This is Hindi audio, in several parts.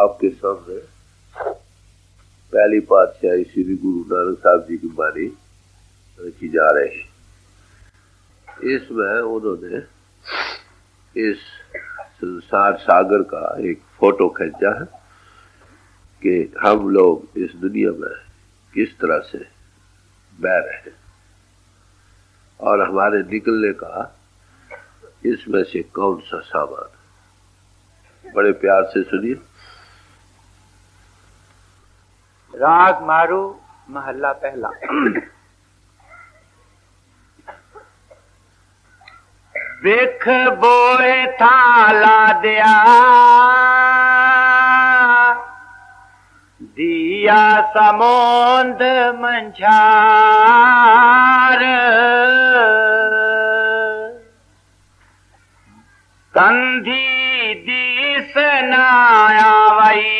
आपके सामने पहली पातशाही श्री गुरु नानक साहब जी की बानी रखी जा रही है। इसमें उन्होंने इस संसार सागर का एक फोटो खींचा है कि हम लोग इस दुनिया में किस तरह से बह रहे हैं और हमारे निकलने का इसमें से कौन सा सामान। बड़े प्यार से सुनिए। राग मारू महल्ला पहला। बिख बोए थाला दिया दिया समुंद मंझार कंधी दिस नाया वही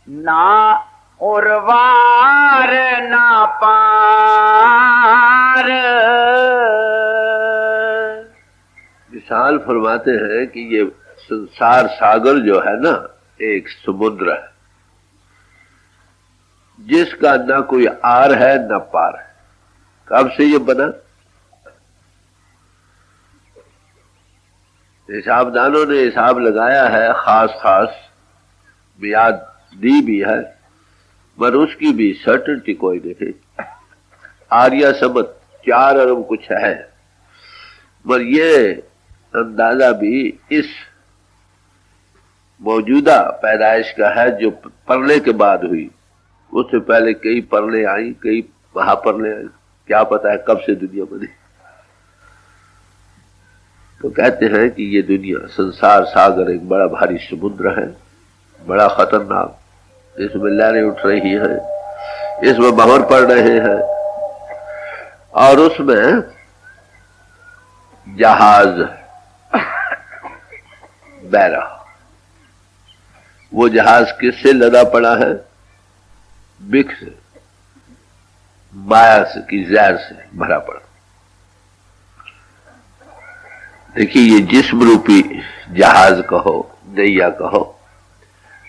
ना उर्वार ना पार। विशाल फरमाते हैं कि ये संसार सागर जो है ना एक समुद्र है जिसका ना कोई आर है ना पार है। कब से ये बना? हिसाबदानों ने हिसाब लगाया है, खास मियाद दी भी है, पर उसकी भी सर्टेनिटी कोई नहीं। आर्या समत 4 अरब कुछ है, पर ये अंदाजा भी इस मौजूदा पैदाइश का है जो परले के बाद हुई। उससे पहले कई परले आई, कई महापरले आई, क्या पता है कब से दुनिया बनी। तो कहते हैं कि ये दुनिया संसार सागर एक बड़ा भारी समुद्र है, बड़ा खतरनाक। इसमें लहरें उठ रही हैं, इसमें भंवर पड़ रहे हैं और उसमें जहाज बह रहा। वो जहाज किससे लदा पड़ा है? बिख से, माया से की जहर से भरा पड़ा। देखिए ये जिस्म रूपी जहाज कहो, नैया कहो,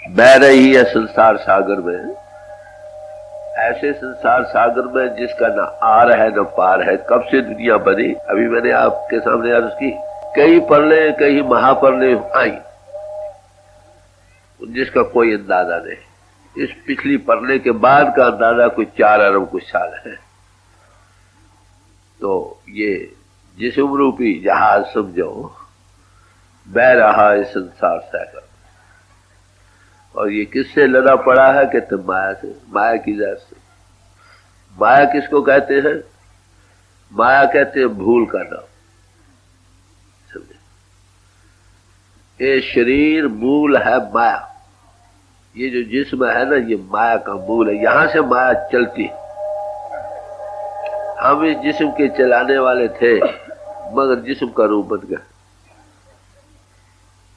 बह रही है संसार सागर में। ऐसे संसार सागर में जिसका ना आर है ना पार है। कब से दुनिया बनी? अभी मैंने आपके सामने अर्ज की, कई परले कई महापरले आई जिसका कोई अंदाजा नहीं। इस पिछली परले के बाद का अंदाजा कुछ 4 अरब कुछ साल है। तो ये जिस्म रूपी जहाज समझो बह रहा है संसार सागर और ये किससे लदा पड़ा है? कहते माया से, माया की जहर से। माया किसको कहते हैं? माया कहते हैं भूल का नाम। समझे? ये शरीर मूल है माया। ये जो जिस्म है ना ये माया का मूल है, यहां से माया चलती है। हम इस जिस्म के चलाने वाले थे मगर जिस्म का रूप बन गया।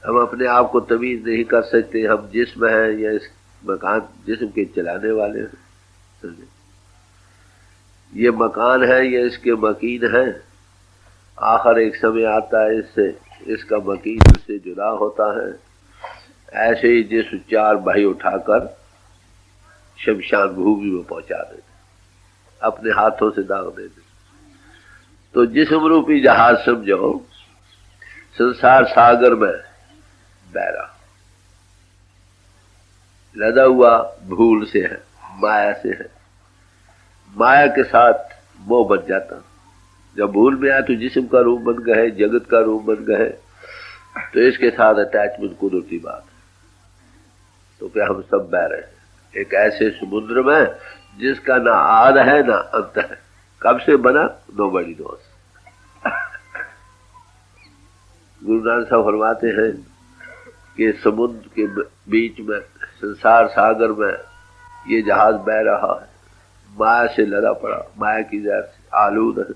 हम अपने आप को तमीज नहीं कर सकते हम जिस्म हैं या इस मकान जिस्म के चलाने वाले हैं। समझे? ये मकान है या इसके मकीन है। आखिर एक समय आता है इससे इसका मकीन उससे जुदा होता है। ऐसे ही जिस्म 4 भाई उठाकर शमशान भूमि में पहुंचा देते, अपने हाथों से दाग देते। तो जिस्म रूपी जहाज समझो संसार सागर में बह रहा, लदा हुआ भूल से है, माया से है। माया के साथ मोह बन जाता। जब भूल में आया तो जिस्म का रूप बन गए, जगत का रूप बन गए, तो इसके साथ अटैचमेंट कुदरती बात है। तो क्या हम सब बह रहे हैं एक ऐसे समुद्र में जिसका ना आद है ना अंत है। कब से बना? Nobody nose. गुरु नानक साहब फरमाते हैं कि समुद्र के बीच में संसार सागर में ये जहाज बह रहा है, माया से लदा पड़ा, माया की जहर से आलूद है।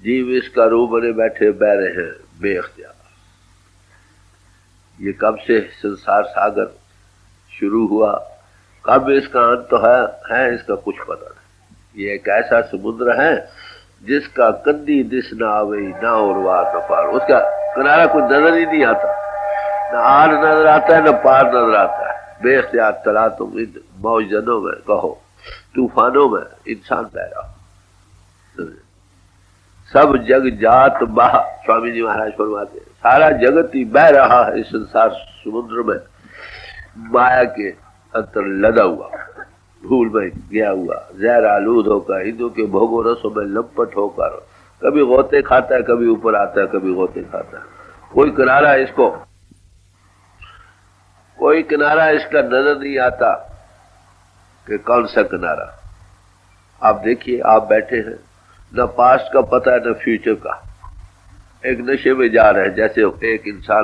जीव इसका रूप बने बैठे बह रहे हैं बेख्तियार। ये कब से संसार सागर शुरू हुआ, कब इसका अंत तो है इसका कुछ पता नहीं। ये एक ऐसा समुद्र है जिसका कंदी दिस ना आवे ना उर्वार न पार। उसका किनारा कुछ नजर ही नहीं आता। न आर नजर आता है न पार नजर आता है। बेख्तियार तला तुम इन मौजनों में कहो, तूफानों में इंसान बह रहा। सब जग जात बहा, स्वामी जी महाराज फरमाते हैं, सारा जगत ही बह रहा है इस संसार समुद्र में, माया के अंतर लदा हुआ, भूल में गया हुआ, जहर आलूद होकर, हिंदू के भोगो रसों में लपट होकर, कभी गोते खाता है, कभी ऊपर आता है, कभी गोते खाता है। कोई किनारा इसको, कोई किनारा इसका नजर नहीं आता कि कौन सा किनारा। आप देखिए, आप बैठे हैं, न पास्ट का पता है न फ्यूचर का, एक नशे में जा रहे हैं। जैसे एक इंसान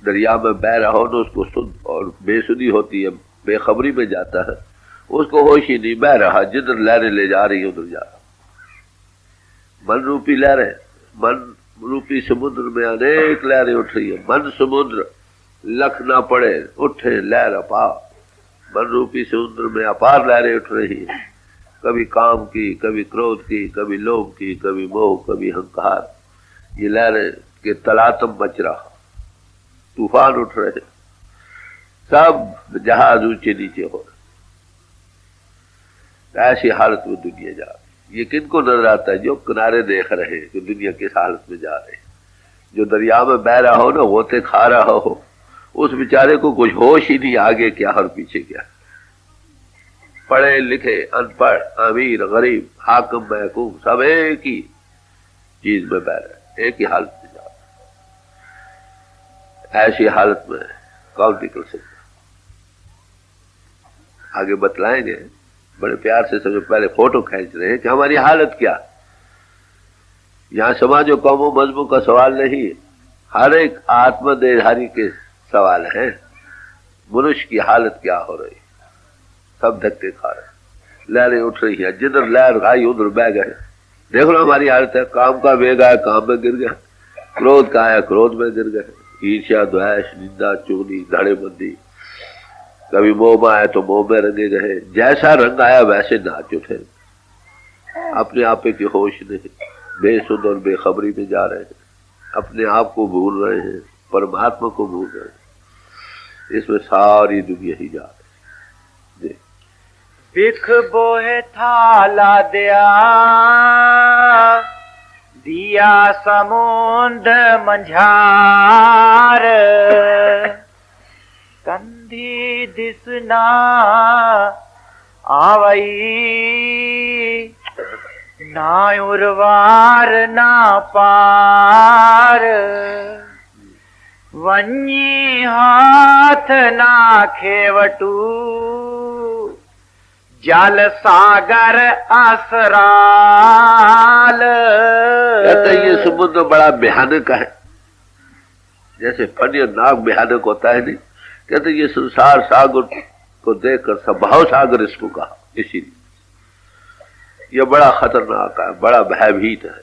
दरिया में बह रहा हो ना, उसको सुध और बेसुधी होती है, बेखबरी में जाता है, उसको होश ही नहीं, बह रहा, जिधर लहरें ले जा रही है उधर जा रहा। मन रूपी लहरें, मन रूपी समुद्र में अनेक लहरें उठ रही है। मन समुद्र लख ना पड़े, उठे लहर अपार। मन रूपी समुद्र में अपार लहरें उठ रही है, कभी काम की, कभी क्रोध की, कभी लोभ की, कभी मोह, कभी अहंकार। ये लहरें के तलातम मच रहा, तूफान उठ रहे, सब जहाज ऊंचे नीचे हो रहे। ऐसी हालत में दुनिया जा रही। ये किनको नजर आता है? जो किनारे देख रहे हैं कि दुनिया किस हालत में जा रहे हैं। जो दरिया में बह रहा हो ना, होते खा रहा हो, उस बेचारे को कुछ होश ही नहीं आगे क्या और पीछे क्या। पढ़े लिखे अनपढ़, अमीर गरीब, हाकिम महकूम, सब एक ही चीज में बह रहे, एक ही हालत में जा रहे। ऐसी हालत में कौन निकल सकता? आगे बतलाएंगे, बड़े प्यार से। सबसे पहले फोटो खींच रहे हैं कि हमारी हालत क्या। यहाँ समाज और कौमों मजहबों का सवाल नहीं, हर एक आत्मदेहधारी के सवाल है। मनुष्य की हालत क्या हो रही? सब धक्के खा रहे, लहरें उठ रही है, जिधर लहर आई उधर बह गए। देख लो हमारी हालत है, काम का वेग आया काम में गिर गया, क्रोध का आया क्रोध में गिर गए, ईर्ष्या द्वेष निंदा चुगली धड़ेबंदी, कभी मोह में आया तो मोह में रंगे गए। जैसा रंग आया वैसे नाच उठे, अपने आप के होश नहीं, बेसुध और बेखबरी में जा रहे हैं, अपने आप को भूल रहे हैं, परमात्मा को भूल रहे हैं। इसमें सारी दुनिया ही जा रही है। बिख बोहे थाला दिया समुंद मंझार, कंधी दिसना आवई, ना उर्वार ना पार, वन्नी हाथ ना खेवटू, जल सागर असराल। कहते ये समुद्र बड़ा भयानक है, जैसे फनी और नाग भयानक होता है नहीं। कहते ये संसार सागर को देखकर स्वभाव सागर इसको कहा, इसीलिए यह बड़ा खतरनाक है, बड़ा भयभीत है,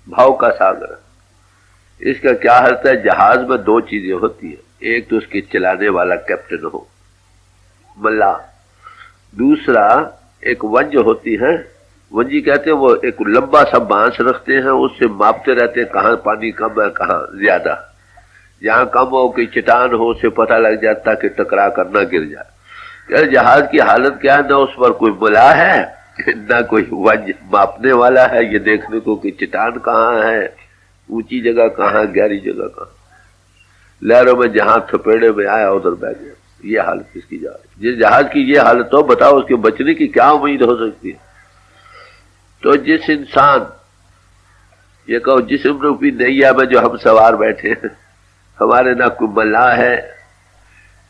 भाव का सागर है। इसका क्या अर्थ है? जहाज में दो चीजें होती है, एक तो उसके चलाने वाला कैप्टन हो, मल्लाह, दूसरा एक वंज होती है, वंजी कहते हैं, वो एक लंबा सा बांस रखते हैं, उससे मापते रहते हैं कहाँ पानी कम है कहाँ ज्यादा। जहाँ कम हो कि चट्टान हो, उसे पता लग जाता कि टकरा कर ना गिर जाए। यार जहाज की हालत क्या है? ना उस पर कोई मलाह है, ना कोई वंज मापने वाला है ये देखने को कि चट्टान कहाँ है, ऊंची जगह कहाँ, गहरी जगह कहाँ। लहरों में जहां थपेड़े में आया उधर बैठ गया। ये हालत किसकी जा रही? जिस जहाज की ये हालत हो, बताओ उसके बचने की क्या उम्मीद हो सकती है? तो जिस इंसान, ये कहो जिस्म रूपी नैया में जो हम सवार बैठे हैं, हमारे ना कोई मल्लाह है,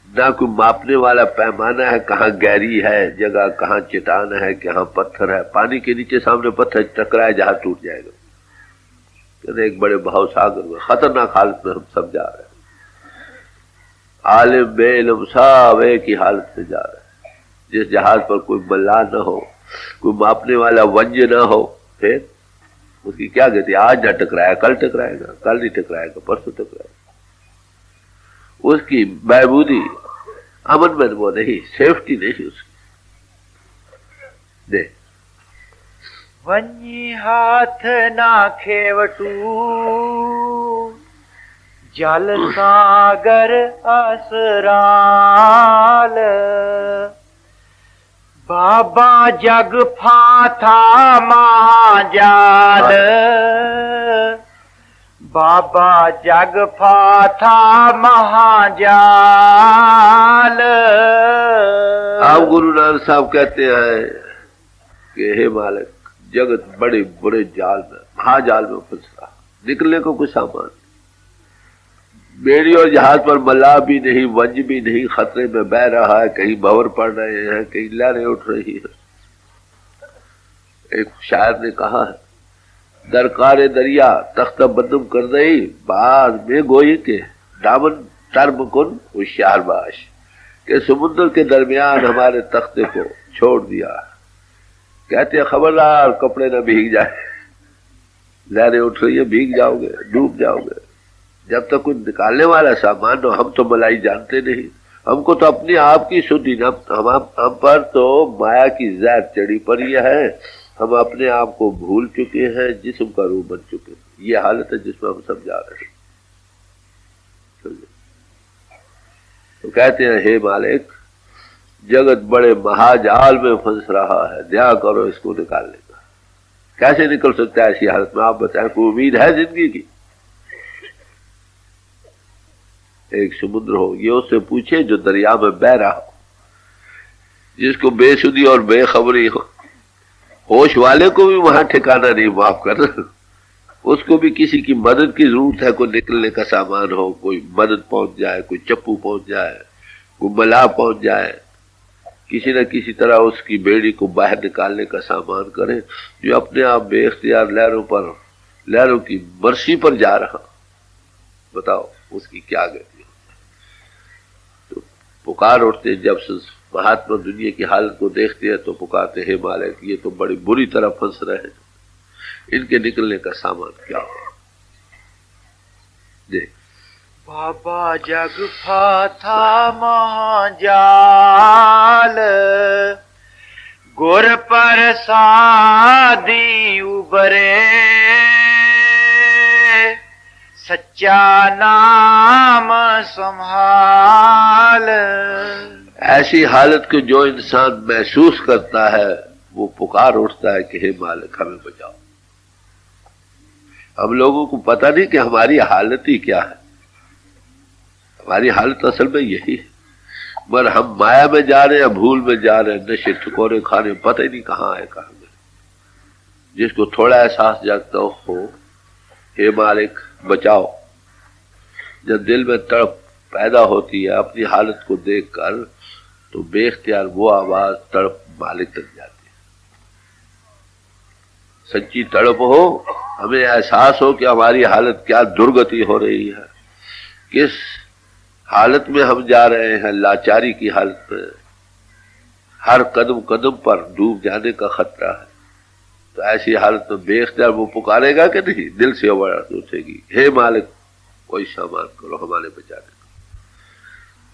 ना कोई मापने वाला पैमाना है, कहाँ गहरी है जगह, कहाँ चट्टान है, कहाँ पत्थर है। पानी के नीचे सामने पत्थर टकराए, जहाज टूट जाएगा। कहते एक बड़े भाव सागर में, खतरनाक हालत में हम सब जा रहे हैं। आलिम बेइल्म सब एक ही हालत में जा रहे हैं। जिस जहाज पर कोई मल्लाह न हो, कोई मापने वाला वंज न हो, फिर उसकी क्या गति? आज न टकराया कल टकराएगा, कल नहीं टकराएगा परसों टकराएगा। उसकी बहबूदी अमन में वो नहीं, सेफ्टी नहीं उसकी। दे वन्नी हाथ ना खेवटू, जल सागर असराल बाबा जग फाथा महाजाल बाबा जग फाथा महाजाल। आप गुरु नानक साहब कहते हैं कि हे मालिक, जगत बड़े बड़े जाल में, महाजाल में फंस रहा, निकलने को कुछ सामान, बेड़ी और जहाज पर मल्लाह भी नहीं, वंज भी नहीं, खतरे में बह रहा है, कहीं भंवर पड़ रहे हैं, कहीं लहरें उठ रही है। एक शायर ने कहा है, दरकारे दरिया तख्त बदम कर रही, बाद में गोई के दामन टर्म कुन होशियारबाश, के समुद्र के दरमियान हमारे तख्ते को छोड़ दिया। कहते हैं खबरदार कपड़े न भीग जाए, लहरें उठ रही है, भीग जाओगे, डूब जाओगे। जब तक कुछ निकालने वाला सामान हो, हम तो मलाई जानते नहीं, हमको तो अपनी आप की शुद्धि, हम पर तो माया की जहर चढ़ी पड़ी है, हम अपने आप को भूल चुके हैं, जिस्म का रूप बन चुके हैं। ये हालत है जिसमें हम सब जा रहे हैं। तो कहते हैं हे मालिक, जगत बड़े महाजाल में फंस रहा है, ध्यान करो इसको निकालने का। कैसे निकल सकता है ऐसी हालत में? आप बताएं, कोई उम्मीद है जिंदगी की? एक समुद्र हो, ये उससे पूछे जो दरिया में बह रहा हो, जिसको बेसुधी और बेखबरी हो, होश वाले को भी वहां ठिकाना नहीं, माफ कर, उसको भी किसी की मदद की जरूरत है, कोई निकलने का सामान हो, कोई मदद पहुंच जाए, कोई चप्पू पहुंच जाए, कोई मलाह पहुंच जाए, किसी न किसी तरह उसकी बेड़ी को बाहर निकालने का सामान करें। जो अपने आप बेख्तियार लहरों की बरसी पर जा रहा, बताओ उसकी क्या गति हो। तो पुकार उठते, जब महात्मा दुनिया की हालत को देखते हैं तो पुकारते, हे मालिक, ये तो बड़ी बुरी तरह फंस रहे हैं, इनके निकलने का सामान क्या हो। देख, बाबा जग फाथा महाजाल गुर प्रसादी उबरे सच्चा नाम संभाल। ऐसी हालत को जो इंसान महसूस करता है वो पुकार उठता है कि हे मालिक हमें बचाओ। हम लोगों को पता नहीं कि हमारी हालत ही क्या है। हमारी हालत असल में यही है, मगर हम माया में जा रहे हैं, भूल में जा रहे हैं, नशे ठिकोरे खाने, पता ही नहीं कहाँ है कहाँ में। जिसको थोड़ा एहसास जागता हो, हे मालिक बचाओ, जब दिल में तड़प पैदा होती है अपनी हालत को देखकर, तो बेख्तियार वो आवाज तड़प मालिक तक जाती है। सच्ची तड़प हो, हमें एहसास हो कि हमारी हालत क्या दुर्गति हो रही है, किस हालत में हम जा रहे हैं, लाचारी की हालत में, हर कदम कदम पर डूब जाने का खतरा है। तो ऐसी हालत में बेख्तियार वो पुकारेगा कि नहीं, दिल से आवाज उठेगी, हे मालिक कोई सामान करो हमारे बचाने का।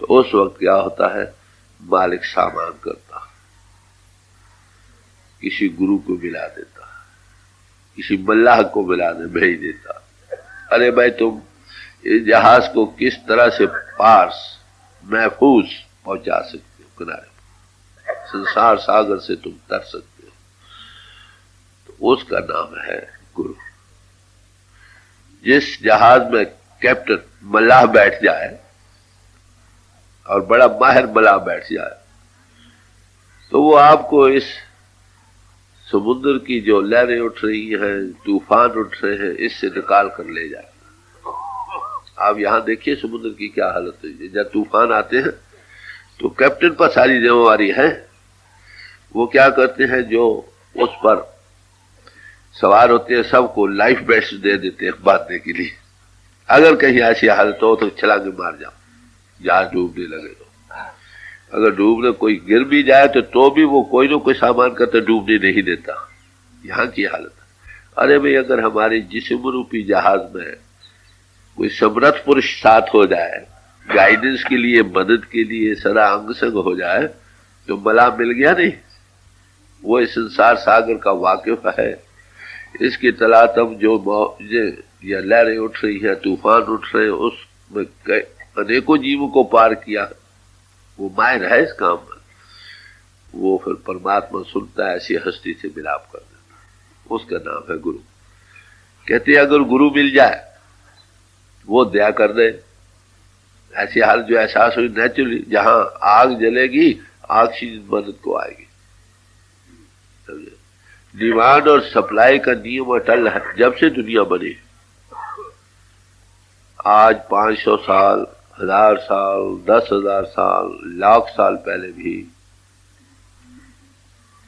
तो उस वक्त क्या होता है, मालिक सामान करता, किसी गुरु को मिला देता, किसी मल्लाह को मिलाने भेज देता। अरे भाई तुम इस जहाज को किस तरह से पास महफूज पहुंचा सकते हो किनारे, संसार सागर से तुम तर सकते हो, तो उसका नाम है गुरु। जिस जहाज में कैप्टन मल्लाह बैठ जाए और बड़ा माहिर मल्लाह बैठ जाए, तो वो आपको इस समुद्र की जो लहरें उठ रही हैं, तूफान उठ रहे हैं, इससे निकाल कर ले जाए। आप यहां देखिए समुद्र की क्या हालत है। जब तूफान आते हैं तो कैप्टन पर सारी जिम्मेवारी है। वो क्या करते हैं, जो उस पर सवार होते हैं सबको लाइफ बेल्ट दे देते हैं बांधने के लिए। अगर कहीं ऐसी हालत हो तो छलांगे मार जाओ, जहाज डूबने लगे तो। अगर डूबने कोई गिर भी जाए तो भी वो कोई ना कोई सामान करते डूबने नहीं देता। यहाँ की हालत। अरे भाई अगर हमारे जिस्म रूपी जहाज में कोई समर्थ पुरुष साथ हो जाए, गाइडेंस के लिए, मदद के लिए सदा अंग संग हो जाए, तो मलाह मिल गया नहीं। वो इस संसार सागर का वाकिफ है, इसकी तलातम जो या लहरें उठ रही है, तूफान उठ रहे हैं, में अनेकों जीवों को पार किया, वो माहिर है इस काम में, वो फिर परमात्मा सुनता है, ऐसी हस्ती से मिलाप कर देता, उसका नाम है गुरु। कहते हैं अगर गुरु मिल जाए वो दया कर दे, ऐसी हालत जो एहसास हुई नेचुरली, जहां आग जलेगी ऑक्सीजन मदद को आएगी। डिमांड और सप्लाई का नियम अटल है जब से दुनिया बनी। आज 500 साल, 1000 साल, 10,000 साल, लाख साल पहले भी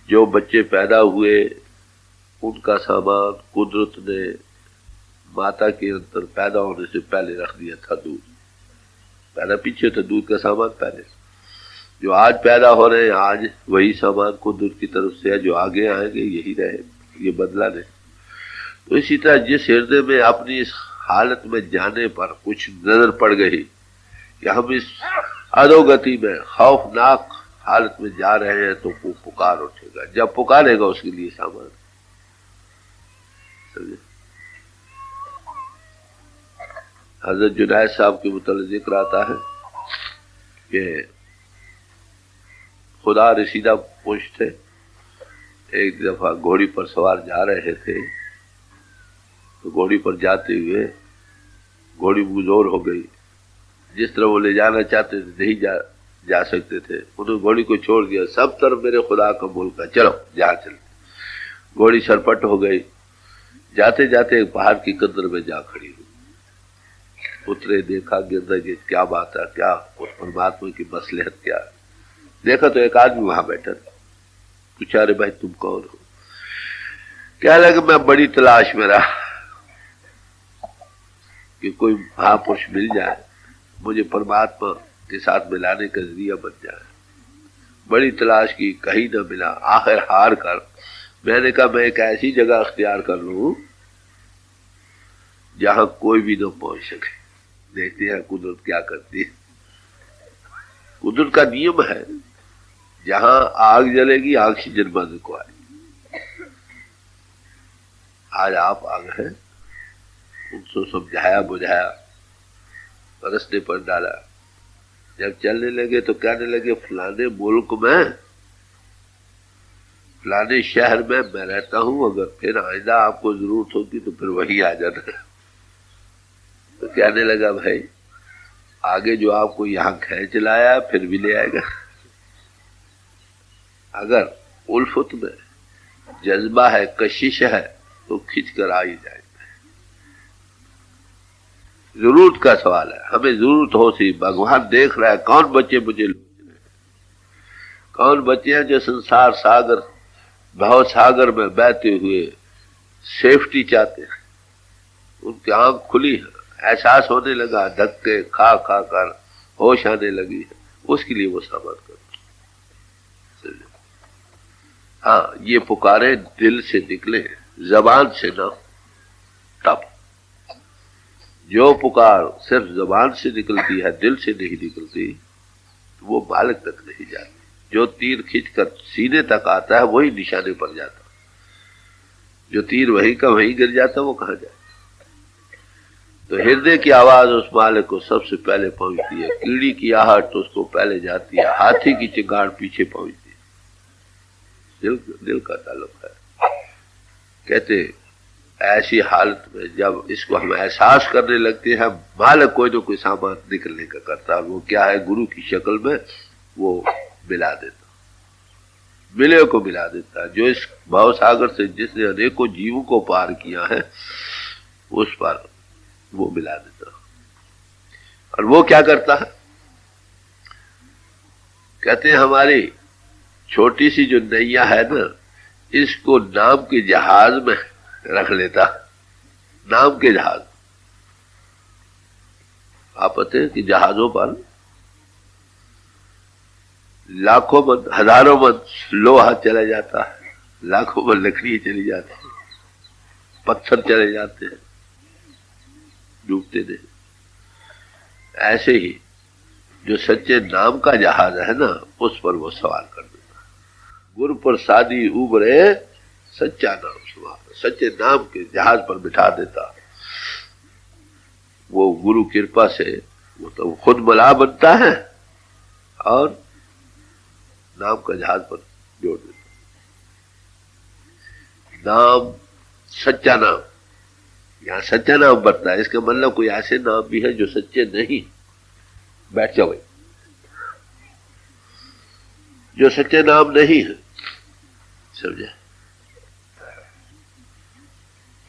जो बच्चे पैदा हुए उनका सामान कुदरत ने माता के अंदर पैदा होने से पहले रख दिया था। दूध पैदा पीछे था, दूध का सामान पहले। जो आज पैदा हो रहे हैं आज वही सामान कुदरत की तरफ से है, जो आगे आएंगे यही रहे, ये बदला नहीं। तो इसी तरह जिस हृदय में अपनी इस हालत में जाने पर कुछ नजर पड़ गई कि हम इस अधोगति में खौफनाक हालत में जा रहे हैं, तो वो पुकार उठेगा। जब पुकारेगा उसके लिए सामान, समझे। हजरत जुनैद साहब के मुतालिक जिक्र आता है कि खुदा रसीदा पुरुष थे, एक दफा घोड़ी पर सवार जा रहे थे, तो घोड़ी पर जाते हुए घोड़ी बुजोर हो गई। जिस तरह वो ले जाना चाहते थे नहीं जा सकते थे, उन्होंने घोड़ी को छोड़ दिया। सब तरफ मेरे खुदा का मुल्क है, चलो जहां चलते। घोड़ी सरपट हो गई, जाते जाते एक पहाड़ की कंदर में जा खड़ी हुई। उतरे, देखा गिरदा कि क्या बात है, क्या उस परमात्मा की मसलहत क्या है। देखा तो एक आदमी वहां बैठा था। पूछा, अरे भाई तुम कौन हो? क्या लगा, मैं बड़ी तलाश में रहा कि कोई महापुरुष मिल जाए, मुझे परमात्मा के साथ मिलाने का जरिया बन जाए। बड़ी तलाश की, कहीं न मिला। आखिर हार कर मैंने कहा मैं एक ऐसी जगह अख्तियार कर लूं जहां कोई भी न पहुंच सके। देखते हैं कुदरत क्या करती है। कुदरत का नियम है, जहां आग जलेगी ऑक्सीजन बंद को आएगी। आज आप आग हैं, उनको समझाया बुझाया, रस्ते पर डाला। जब चलने लगे तो कहने लगे फलाने मुल्क में, फलाने शहर में मैं रहता हूं, अगर फिर आइंदा आपको जरूरत होगी तो फिर वही आ जाना। तो कहने लगा भाई आगे जो आपको यहां खींच लाया फिर भी ले आएगा। अगर उल्फत में जज्बा है, कशिश है, तो खींच कर आ ही जाएगा। जरूरत का सवाल है, हमें जरूरत हो सी। भगवान देख रहा है कौन बच्चे मुझे लूट रहे, कौन बच्चे हैं जो संसार सागर भाव सागर में बहते हुए सेफ्टी चाहते हैं। उनकी आंख खुली है, एहसास होने लगा, धक्के खा खा कर होश आने लगी है, उसके लिए वो सामान कर। हाँ, ये पुकारे दिल से निकले, जबान से ना। तब जो पुकार सिर्फ जबान से निकलती है, दिल से नहीं निकलती, तो वो बालक तक नहीं जाती। जो तीर खींचकर सीने तक आता है वही निशाने पर जाता, जो तीर वहीं का वहीं गिर जाता वो कहां जाए। तो हृदय की आवाज उस मालिक को सबसे पहले पहुंचती है। कीड़ी की आहट उसको पहले जाती है, हाथी की चिंगाड़ पीछे पहुंचती है। दिल का ताल्लुक है। कहते ऐसी हालत में जब इसको हम एहसास करने लगते हैं, मालिक कोई ना कोई सामान निकलने का करता है। वो क्या है, गुरु की शक्ल में वो मिला देता, मिले को मिला देता। जो इस भाव सागर से जिसने अनेकों जीवों को पार किया है, उस पर वो मिला देता। और वो क्या करता है, कहते हैं हमारी छोटी सी जो नैया है ना, इसको नाम के जहाज में रख लेता। नाम के जहाज, आप पता है कि जहाजों पर लाखों मन, हजारों मन लोहा चला जाता है, लाखों मन लकड़ी चली जाती है, पत्थर चले जाते हैं, डूबते नहीं। ऐसे ही जो सच्चे नाम का जहाज है ना, उस पर वो सवार कर देता। गुरु प्रसादी उबरे सच्चा नाम सवार, सच्चे नाम के जहाज पर बिठा देता। वो गुरु कृपा से वो तो खुद मलाह बनता है और नाम का जहाज पर जोड़ देता। नाम सच्चा नाम, यहां सच्चा नाम बनता है, इसका मतलब कोई ऐसे नाम भी है जो सच्चे नहीं। बैठ जाओ भाई, जो सच्चे नाम नहीं है, समझे?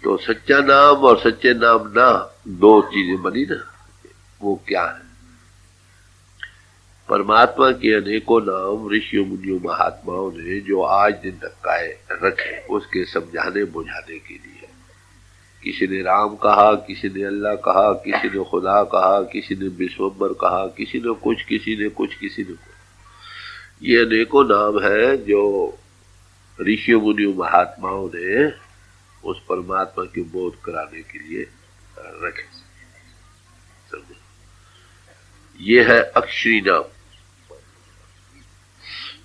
तो सच्चा नाम और सच्चे नाम ना दो चीजें बनी ना। वो क्या है? परमात्मा के अनेकों नाम ऋषियों मुनियों महात्माओं ने जो आज दिन तक काए रखे, उसके समझाने बुझाने के लिए। किसी ने राम कहा, किसी ने अल्लाह कहा, किसी ने खुदा कहा, किसी ने विश्वम्बर कहा, किसी ने कुछ, किसी ने कुछ, किसी ने कुछ। ये अनेकों नाम है जो ऋषियों मुनियों महात्माओं ने उस परमात्मा के बोध कराने के लिए रखे। समझे? ये है अक्षरी नाम,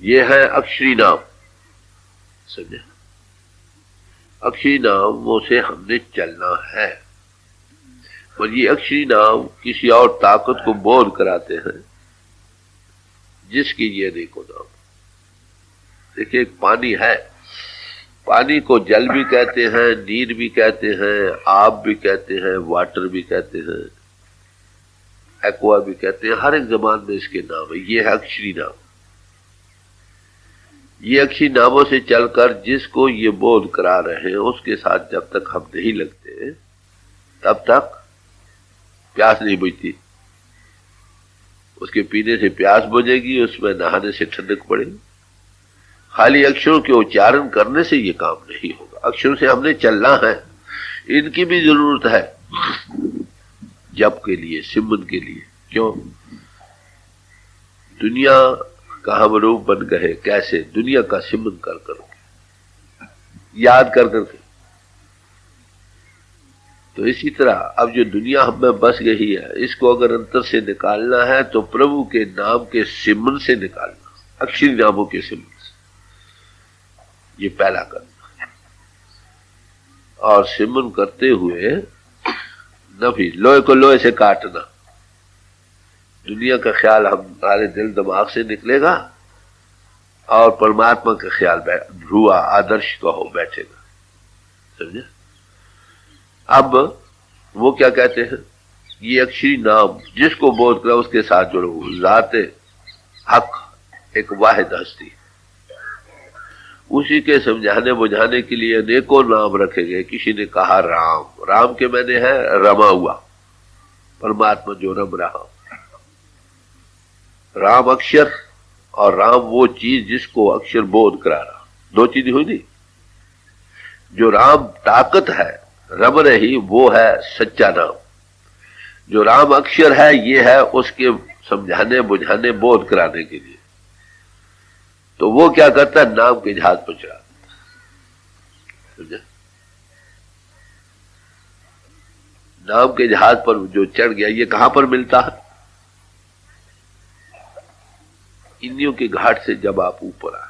ये है अक्षरी नाम। समझे? अक्षरी नामों से हमने चलना है। और ये अक्षरी नाम किसी और ताकत को बोध कराते हैं जिसकी ये अनेकों नाम। देखिए, पानी है, पानी को जल भी कहते हैं, नीर भी कहते हैं, आब भी कहते हैं, वाटर भी कहते हैं, एक्वा भी कहते हैं। हर एक जबान में इसके नाम है। ये है अक्षरी नाम। ये अक्षरी नामों से चलकर जिसको ये बोध करा रहे हैं, उसके साथ जब तक हम नहीं लगते तब तक प्यास नहीं बुझती। उसके पीने से प्यास बुझेगी, उसमें नहाने से ठंडक पड़ेगी। खाली अक्षरों के उच्चारण करने से ये काम नहीं होगा। अक्षरों से हमने चलना है। इनकी भी जरूरत है जप के लिए, सिमरन के लिए। क्यों? दुनिया का हम रूप बन गए। कैसे? दुनिया का सिमरन कर करके, याद कर करके। तो इसी तरह अब जो दुनिया हम में बस गई है, इसको अगर अंतर से निकालना है तो प्रभु के नाम के सिमरन से निकालना, अक्षरी नामों के सिमरन से। ये पहला करना। और सिमरन करते हुए नफी लोहे को लोहे से काटना। दुनिया का ख्याल हमारे दिल दिमाग से निकलेगा और परमात्मा का ख्याल ध्रुवा आदर्श का हो बैठेगा। समझे? अब वो क्या कहते हैं? ये अक्षरी नाम जिसको बोध करा उसके साथ जुड़ो। जाते हक एक वाहिद हस्ती, उसी के समझाने बुझाने के लिए अनेकों नाम रखे गए। किसी ने कहा राम, राम के मैंने है रमा हुआ, परमात्मा जो रम रहा। राम अक्षर और राम वो चीज जिसको अक्षर बोध करा रहा। दो चीजें हुई नहीं। जो राम ताकत है रम रही, वो है सच्चा नाम। जो राम अक्षर है, ये है उसके समझाने बुझाने बोध कराने के लिए। तो वो क्या करता है? नाम के जहाज पर चढ़ा देता। नाम के जहाज पर जो चढ़ गया, ये कहां पर मिलता है? इंद्रियों के घाट से जब आप ऊपर आए,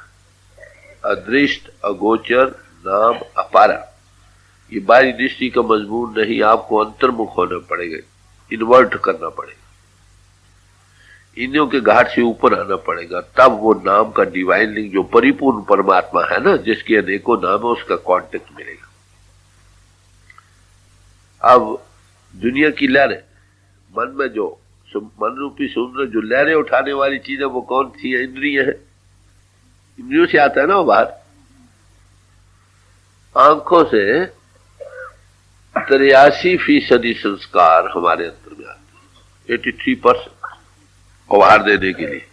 अदृष्ट अगोचर नाम अपारा। ये बाहरी दृष्टि का मजबूर नहीं, आपको अंतर्मुख होना पड़ेगा, इन्वर्ट करना पड़ेगा, इंद्रियों के घाट से ऊपर आना पड़ेगा। तब वो नाम का डिवाइन लिंग जो परिपूर्ण परमात्मा है ना, जिसके अनेकों नाम है, उसका कांटेक्ट मिलेगा। अब दुनिया की लहरें, मन में जो मन रूपी सुंदर जो लहरें उठाने वाली चीज है, वो कौन सी है? इंद्रिय है। इंद्रियों से आता है ना वो बाहर। आंखों से 83% संस्कार हमारे अंदर में आते हैं, 83% उभार देने के लिए।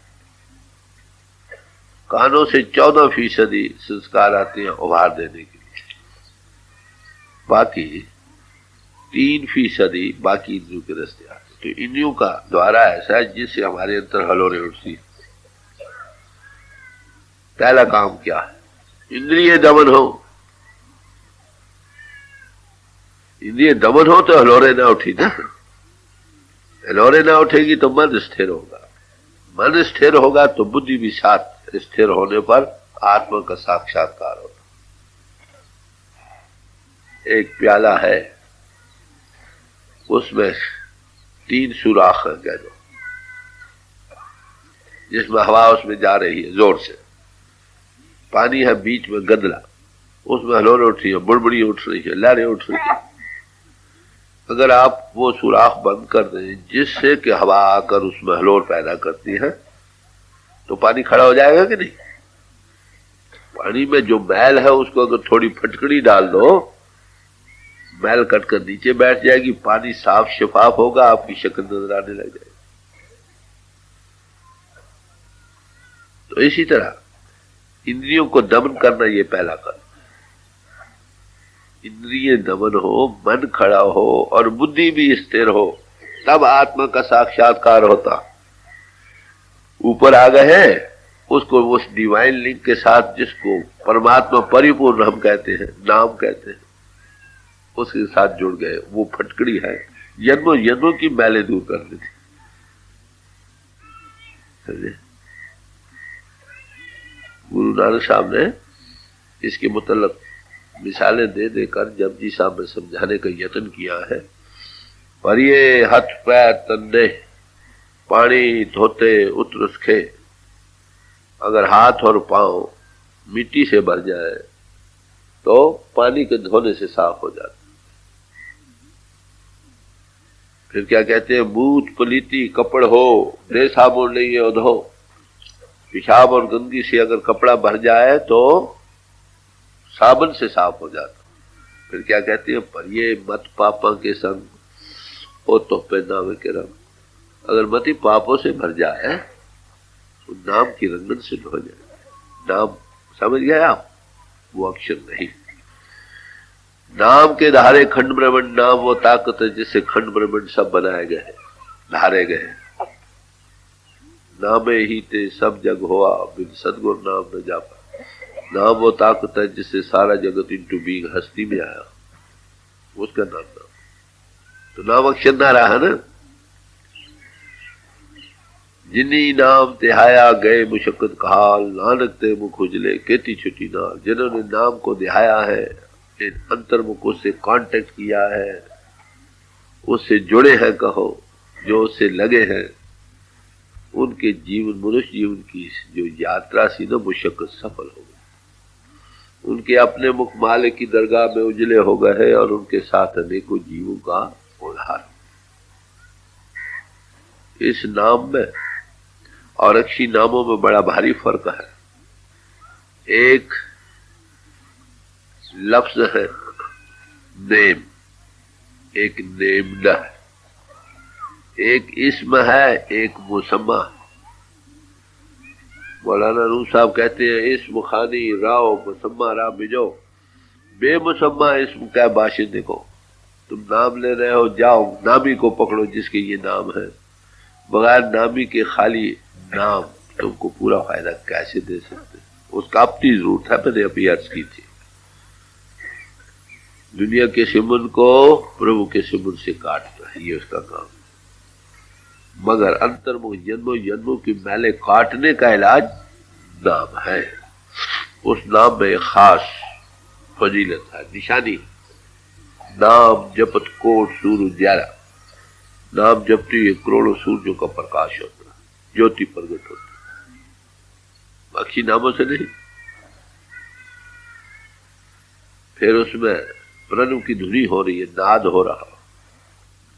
कानों से 14% संस्कार आते हैं उभार देने के लिए। बाकी 3% बाकी इंद्रियों के रास्ते आते हैं। तो इंद्रियों का द्वारा ऐसा है जिससे हमारे अंदर हलोरे उठती है। पहला काम क्या है? इंद्रिय दमन हो। इंद्रिय दमन हो तो हलोरे ना उठी ना। हलोरे ना उठेगी तो मन स्थिर होगा। मन स्थिर होगा तो बुद्धि भी साथ स्थिर होने पर आत्मा का साक्षात्कार होगा। एक प्याला है, उसमें 3 सुराख है, कह दो जिसमें हवा उसमें जा रही है जोर से, पानी है बीच में गदला, उसमें हलोरें उठ रही है, बुड़बुड़ी उठ रही है, लहरें उठ रही है। अगर आप वो सुराख बंद कर दें जिससे कि हवा आकर उसमें हलोर पैदा करती है, तो पानी खड़ा हो जाएगा कि नहीं? पानी में जो मैल है उसको अगर थोड़ी फटकड़ी डाल दो, मैल कट कर नीचे बैठ जाएगी, पानी साफ शफाफ होगा, आपकी शक्ल नजर आने लग जाएगी। तो इसी तरह इंद्रियों को दमन करना ये पहला कदम। इंद्रिय दमन हो, मन खड़ा हो और बुद्धि भी स्थिर हो, तब आत्मा का साक्षात्कार होता। ऊपर आ गए हैं उसको उस डिवाइन लिंक के साथ, जिसको परमात्मा परिपूर्ण हम कहते हैं, नाम कहते हैं, उसके साथ जुड़ गए। वो फटकड़ी है, जन्मों जन्मों की मैलें दूर कर देती। समझे? गुरु नानक साहब ने इसके मुतल्लक मिसालें दे देकर जपजी साहब में समझाने का यत्न किया है। पर ये हाथ पैर तन्ने पानी धोते उतरखे, अगर हाथ और पांव मिट्टी से भर जाए तो पानी के धोने से साफ हो जाता। फिर क्या कहते हैं, बूथ पलीती कपड़ हो, दे साबुन नहीं है धो। पेशाब और गंदगी से अगर कपड़ा भर जाए तो साबुन से साफ हो जाता। फिर क्या कहते हैं, पर ये मत पापा के संग ओ तो पे नावे के रंग, अगर मति पापों से भर जाए तो नाम की रंगन से धो जाए। नाम समझ गए आप? वो अक्षर नहीं। नाम के धारे खंड ब्रह्मंड, नाम वो ताकत है जिससे खंड ब्रह्मंड सब बनाए गए हैं, धारे गए हैं। नामे ही ते सब जग हुआ, बिन सदगुरु नाम न जापा। नाम वो ताकत है जिससे सारा जगत इंटू बीइंग हस्ती में आया, उसका नाम नाम। तो नाम अक्षर ना रहा ना। जिन्नी नाम तिहाया गए मुशक्कत काल, नानक ते मुख उजले केती छुटी नाल। जिन्होंने नाम को दिहाया है, अंतर्मुख उससे कांटेक्ट किया है, उससे जुड़े हैं, कहो जो उससे लगे हैं, उनके जीवन, मनुष्य जीवन की जो यात्रा सी ना, मुशक्कत सफल हो गई। उनके अपने मुख मालिक की दरगाह में उजले हो गए हैं और उनके साथ अनेकों जीवों का उद्धार। इस नाम में और अक्षी नामों में बड़ा भारी फर्क है। एक लफ्ज है नेम, एक नेम्ड है, एक इस्म है, एक मुसम्मा। मौलाना रूम साहब कहते हैं, इस्म खानी राव मुसम्मा रा बिजो। बेमुसम्मा इस्म क्या बाशिंदे को, तुम नाम ले रहे हो, जाओ नामी को पकड़ो जिसके ये नाम है। बगैर नामी के खाली नाम तुमको पूरा फायदा कैसे दे सकते? उसका अपनी जरूरत है। मैंने अभी अर्ज की थी, दुनिया के सिमन को प्रभु के सिमन से काटना है, ये उसका काम। मगर अंतर्मुख जन्मों जन्मों की मैले काटने का इलाज नाम है। उस नाम में एक खास फजीलत है, निशानी। नाम जपत कोट सूर्य उजाला, नाम जपती हुए करोड़ों सूर्यों का प्रकाश होता है, ज्योति प्रकट होती है, बाकी नामों से नहीं। फिर उसमें प्रणव की धुनी हो रही है, नाद हो रहा।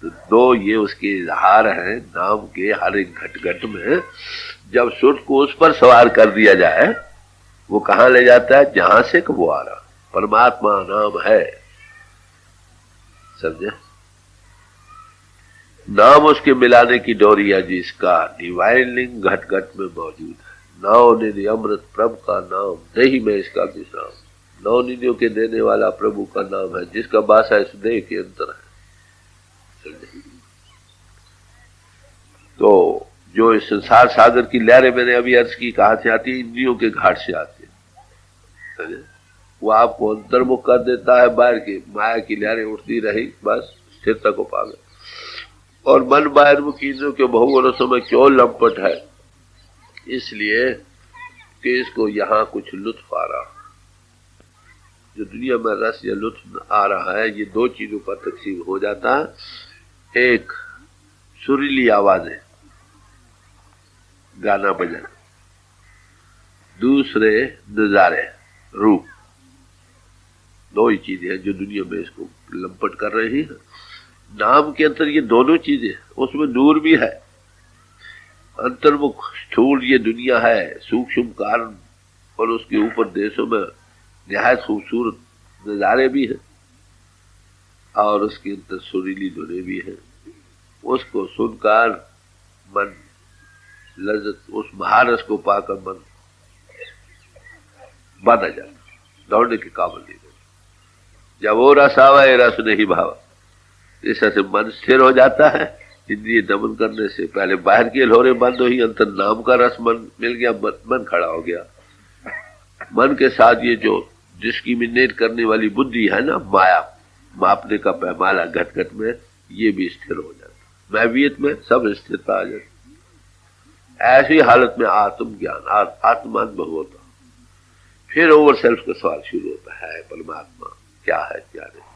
तो दो ये उसके इजहार हैं नाम के। हर एक घट घट में जब सुर को उस पर सवार कर दिया जाए, वो कहां ले जाता है? जहां से वो आ रहा, परमात्मा नाम है। समझे? नाम उसके मिलाने की डोरी है, जिसका डिवाइन लिंग घट घट में मौजूद है। नौ निधि अमृत प्रभु का नाम, नहीं मैं इसका विश्राम। नौ निधियों के देने वाला प्रभु का नाम है, जिसका बासा इस देह के अंतर है। तो जो इस संसार सागर की लहरें मैंने अभी अर्ज की कहां से आती है? इंद्रियों के घाट से आती है। वो आपको अंतर्मुख कर देता है, बाहर की माया की लहरें उठती रही, बस स्थिरता को पा गए। और मन बाहिर्मुखी इंद्रियों के बहुगुणों में क्यों लंपट है? इसलिए कि इसको यहां कुछ लुत्फ आ रहा। जो दुनिया में रस या लुत्फ आ रहा है, ये दो चीजों पर तकसीम हो जाता है। एक सुरीली आवाजें, गाना बजाना, दूसरे नजारे, रूप। दो ही चीजें हैं जो दुनिया में इसको लंपट कर रही है। नाम के अंदर ये दोनों चीजें, उसमें नूर भी है, अंतर्मुख स्थूल ये दुनिया है, सूक्ष्म कारण, और उसके ऊपर देशों में निहायत खूबसूरत नजारे भी हैं, और उसके अंदर सुरीली धुनें भी हैं। उसको सुनकर मन लज्जत, उस महारस को पाकर मन बांधा जाता, दौड़ने के काबिल नहीं रहता। जब वो रस आवे रस नहीं भावा, इस तरह से मन स्थिर हो जाता है। इंद्रिय दमन करने से पहले बाहर की लोरे बंद हुई, अंतर नाम का रस मन मिल गया, मन खड़ा हो गया। मन के साथ ये जो डिस्क्रिमिनेट करने वाली बुद्धि है ना, माया, मापने का पैमाना घट घट में, ये भी स्थिर हो जाता। मैवियत में सब स्थिरता आ जाती। ऐसी हालत में आत्म ज्ञान, आत्मानुभव होता। फिर ओवर सेल्फ का सवाल शुरू होता है, परमात्मा क्या है क्या नहीं।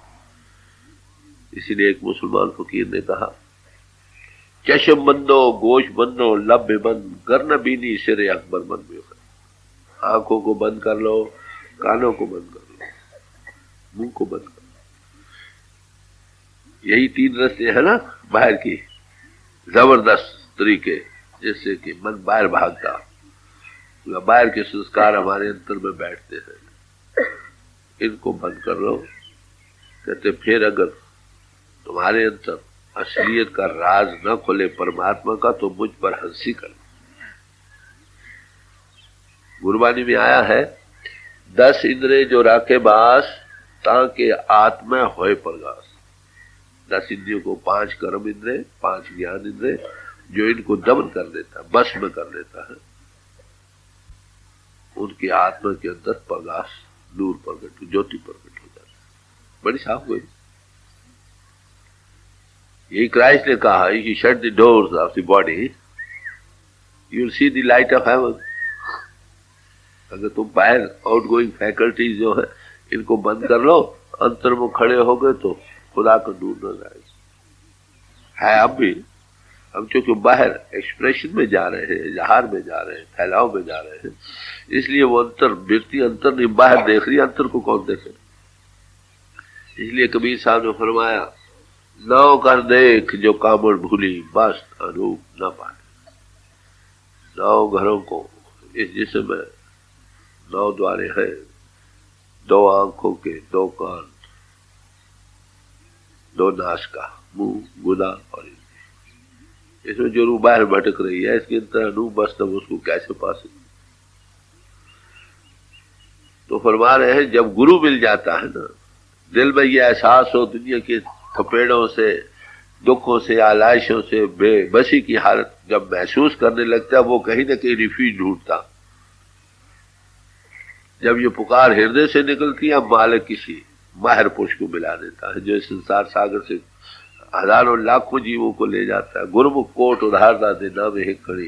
इसीलिए एक मुसलमान फकीर ने कहा, चशम बंदो गोश बंदो लब्बे बंद गर्न बीनी सिरे अकबर बंद में। आंखों को बंद कर लो, कानों को बंद कर लो, मुंह को बंद कर लो। यही तीन रास्ते है ना बाहर की जबरदस्त तरीके, जिससे कि मन बाहर भागता, बाहर के संस्कार हमारे अंतर में बैठते हैं। इनको बंद कर लो। कहते फिर अगर तुम्हारे अंतर असलियत का राज न खोले परमात्मा का, तो मुझ पर हंसी कर। गुरबानी में आया है, 10 इंद्रिय जो राखे बास, ताके आत्मा होए प्रगास। 10 इंद्रियों को 5 कर्म इंद्रिय, 5 ज्ञान इंद्रिय, जो इनको दमन कर देता है, बस में कर लेता है, उनकी आत्मा के अंदर प्रकाश, नूर प्रकट, ज्योति प्रकट हो जाता है, बड़ी साफ हुई। यही क्राइस्ट ने कहा, you shut the doors of the body, you will see the light of haven. अगर तुम बाहर आउटगोइंग फैकल्टीज जो है इनको बंद कर लो, अंतर में खड़े हो गए तो खुदा का नूर नजर आएगा। है अब भी हम चूंकि बाहर एक्सप्रेशन में जा रहे हैं, इजहार में जा रहे हैं, फैलाव में जा रहे हैं, इसलिए वो अंतर, व्यक्ति अंतर नहीं बाहर देख रही, अंतर को कौन देखे। इसलिए कबीर साहब ने फरमाया, नौ कर देख जो कामड़ भूली, बस अनूप न पाए। 9 घरों को इस जिस्म में 9 द्वारे हैं, 2 आंखों के, 2 कान, 2 नाश का, मुंह, गुदा और इसमें जो रूह बाहर भटक रही है, इसके अंदर अनूप बस तब उसको कैसे पा सकते। तो फरमा रहे हैं, जब गुरु मिल जाता है ना, दिल में ये एहसास हो, दुनिया के थपेड़ों से, दुखों से, आलाइशों से बेबसी की हालत जब महसूस करने लगता है, वो कहीं ना कहीं रिफ्यूज ढूंढता। जब ये पुकार हृदय से निकलती है, मालिक किसी माहिर पुरुष को मिला देता है, जो इस संसार सागर से हजारों लाखों जीवों को ले जाता है। गुरुमुख कोट उधार दा देना में एक खड़ी,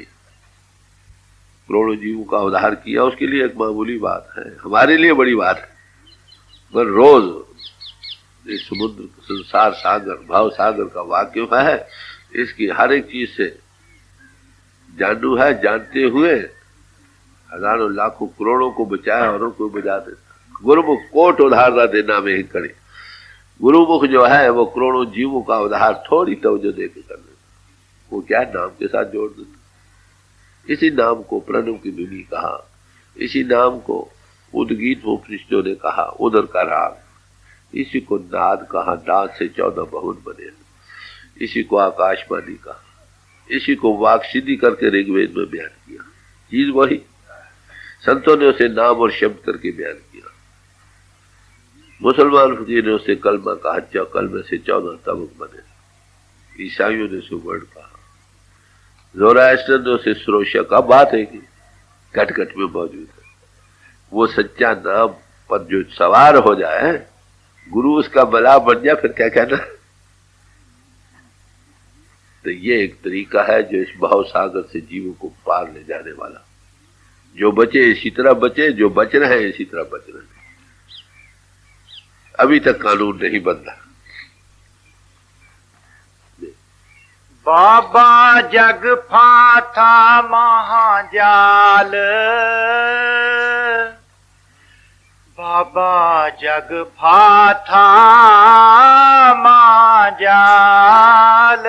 करोड़ों जीवों का उद्धार किया, उसके लिए एक मामूली बात है, हमारे लिए बड़ी बात है। पर रोज इस समुद्र, संसार सागर, भाव सागर का वाक्य है, इसकी हर एक चीज से जानू है, जानते हुए हजारों लाखों करोड़ों को बचाया, औरों को बचा देता। गुरुमुख कोट उधार दा देना में एक खड़ी, गुरुमुख जो है वो करोड़ों जीवों का उद्धार थोड़ी तवज्जो देकर कर देता। वो क्या नाम के साथ जोड़ देता। इसी नाम को प्रणव की धुनी कहा, इसी नाम को उद्गीत उपनिषदों ने कहा उदर का राग, इसी को नाद कहा, नाद से 14 बहुत बने, इसी को आकाशवाणी कहा, इसी को वाक सिद्धि करके ऋग्वेद में बयान किया। चीज वही, संतों ने उसे नाम और शब्द करके बयान किया। मुसलमान फकीर ने उसे कलमा कहा, कलमे से 14 तबक बने। ईसाइयों ने उसे वर्ण कहा, ज़ोराएस्टर ने उसे सुरोशा का। बात है कि घट घट में मौजूद है। वो सच्चा नाम पर जो सवार हो जाए, गुरु उसका बला बन जाए, फिर क्या कहना। तो ये एक तरीका है जो इस भाव सागर से जीवों को पार ले जाने वाला। जो बचे इसी तरह बचे, जो बच रहे हैं इसी तरह बच रहे हैं। अभी तक कानून नहीं बदला। बाबा जग फाथा महाजाल, बाबा जग फाथा महाजाल,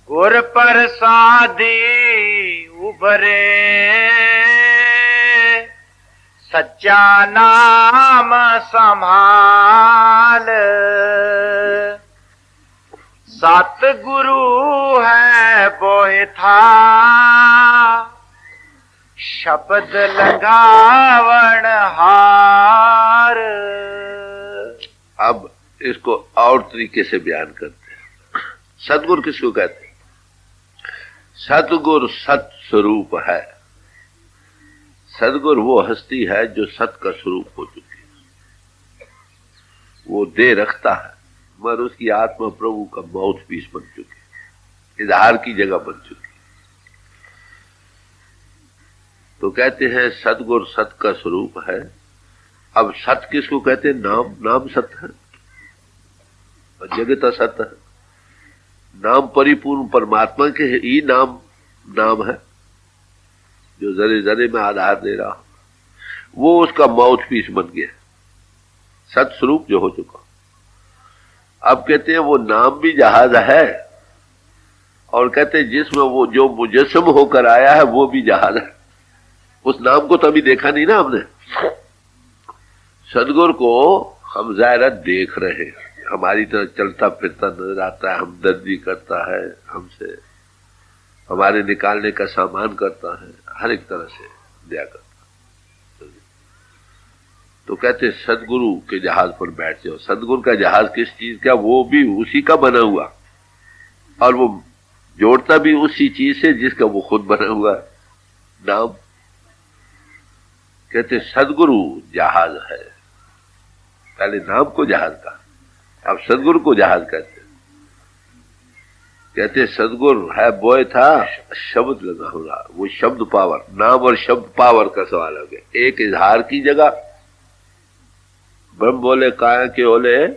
गुर प्रसादी उभरे सच्चा नाम संभाल। सतगुरु है बोए था शब्द लगावण हार। अब इसको और तरीके से बयान करते हैं। सतगुरु किसको कहते हैं? सतगुरु सत स्वरूप है। सतगुरु वो हस्ती है जो सत का स्वरूप हो चुकी है। वो दे रखता है मगर उसकी आत्मा प्रभु का माउथ पीस बन चुकी है, इजहार की जगह बन चुकी है। तो कहते हैं सतगुरु सत का स्वरूप है। अब सत किसको कहते हैं? नाम। नाम सत है और जगत असत है। नाम परिपूर्ण परमात्मा के ही नाम नाम है जो जरे जरे में आधार दे रहा, वो उसका माउथ पीस बन गया, सत स्वरूप जो हो चुका। अब कहते हैं वो नाम भी जहाज है और कहते हैं जिसमें वो जो मुजस्सम होकर आया है वो भी जहाज है। उस नाम को तो अभी देखा नहीं ना हमने। सदगुरु को हम ज़ाहिर देख रहे हैं, हमारी तरह चलता फिरता नजर आता है, हमदर्दी करता है हमसे, हमारे निकालने का सामान करता है, हर एक तरह से दया करता है। तो कहते सदगुरु के जहाज पर बैठ जाओ। सदगुरु का जहाज किस चीज का? वो भी उसी का बना हुआ और वो जोड़ता भी उसी चीज से जिसका वो खुद बना हुआ नाम। कहते सदगुरु जहाज है। पहले नाम को जहाज का, अब सदगुरु को जहाज कहते। कहते सदगुरु है बोए था शब्द लगा हुआ। वो शब्द पावर, नाम और शब्द पावर का सवाल हो गया। एक इजहार की जगह ब्रह्म बोले काया के ओले,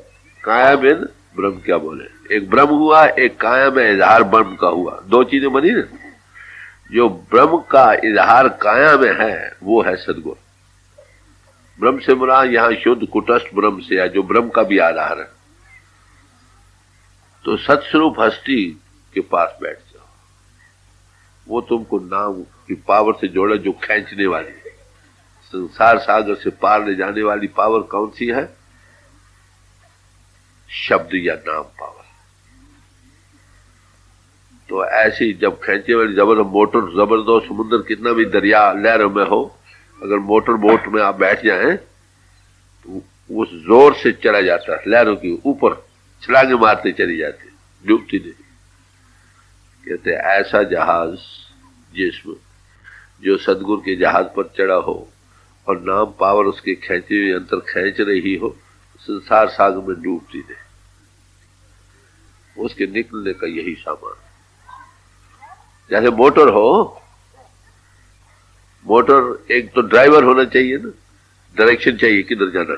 काया बिन ब्रह्म क्या बोले। एक ब्रह्म हुआ, एक काया में इजहार ब्रह्म का हुआ। दो चीजें बनी ना। जो ब्रह्म का इजहार काया में है वो है सदगुरु। ब्रह्म से मुराद यहां शुद्ध कुटस्थ ब्रह्म से है जो ब्रह्म का भी आधार है। तो सत्स्वरूप हस्ती के पास बैठ जाओ, वो तुमको नाम की पावर से जोड़े जो खींचने वाली, संसार सागर से पार ले जाने वाली पावर कौन सी है? शब्द या नाम पावर। तो ऐसी जब खींचे वाली मोटर जबरदस्त समुद्र कितना भी दरिया लहरों में हो, अगर मोटर बोट में आप बैठ जाएं तो उस जोर से चला जाता है, लहरों के ऊपर छलांगे मारते चली जाती, डूबती नहीं। कहते ऐसा जहाज जिसमें जो सदगुरु के जहाज पर चढ़ा हो और नाम पावर उसके खींचे हुए अंतर खींच रही हो, संसार सागर में डूबती नहीं। उसके निकलने का यही सामान। जैसे मोटर हो, मोटर एक तो ड्राइवर होना चाहिए ना, डायरेक्शन चाहिए किधर जाना।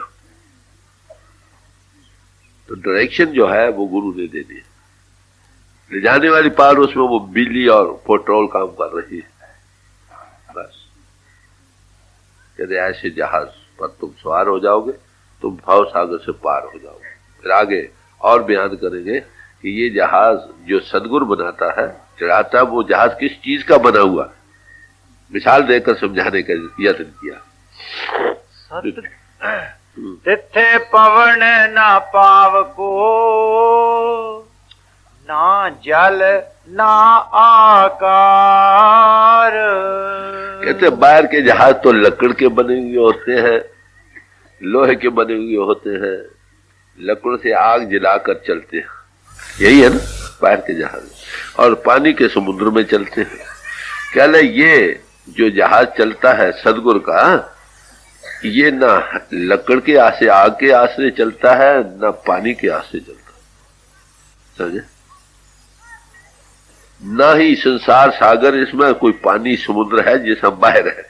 तो डायरेक्शन जो है वो गुरु ने दे दी। ले जाने वाली पावर उसमें वो बिजली और पेट्रोल काम कर रही है। बस कहते ऐसे जहाज पर तुम सवार हो जाओगे, तुम भाव सागर से पार हो जाओगे। फिर आगे और बयान करेंगे कि ये जहाज जो सदगुरु बनाता है, चढ़ाता है, वो जहाज किस चीज का बना हुआ, मिसाल देकर समझाने का यत्न किया। तिथे पवन ना पाव को, ना जल ना आकार। कहते बाहर के जहाज तो लकड़ के बने हुए होते हैं, लोहे के बने हुए होते हैं, लकड़ से आग जलाकर चलते हैं, यही है ना बाहर के जहाज। और पानी के समुद्र में चलते हैं। क्या ले ये जो जहाज चलता है सदगुरु का, ये ना लकड़ के आसे आग के आश्रय चलता है, ना पानी के आश्रय चलता है, समझे? ना ही संसार सागर, इसमें कोई पानी समुद्र है जिसमें बाहर है।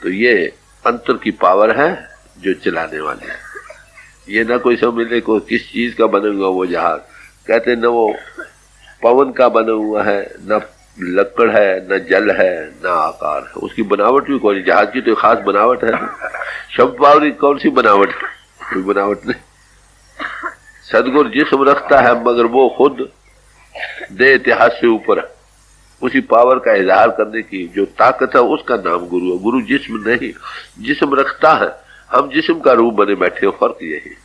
तो ये अंतर की पावर है जो चलाने वाली है। ये ना कोई समझ को किस चीज का बना हुआ वो जहाज। कहते न वो पवन का बना हुआ है, न लकड़ है, न जल है, न आकार है। उसकी बनावट भी कौन, जहाज की तो खास बनावट है। शब्द पावरी कौन सी बनावट, कोई बनावट नहीं। सदगुरु जिस्म रखता है मगर वो खुद दे इतिहास से ऊपर है। उसी पावर का इजहार करने की जो ताकत है उसका नाम गुरु है। गुरु जिस्म नहीं, जिस्म रखता है, हम जिस्म का रूप बने बैठे हो, फर्क यही।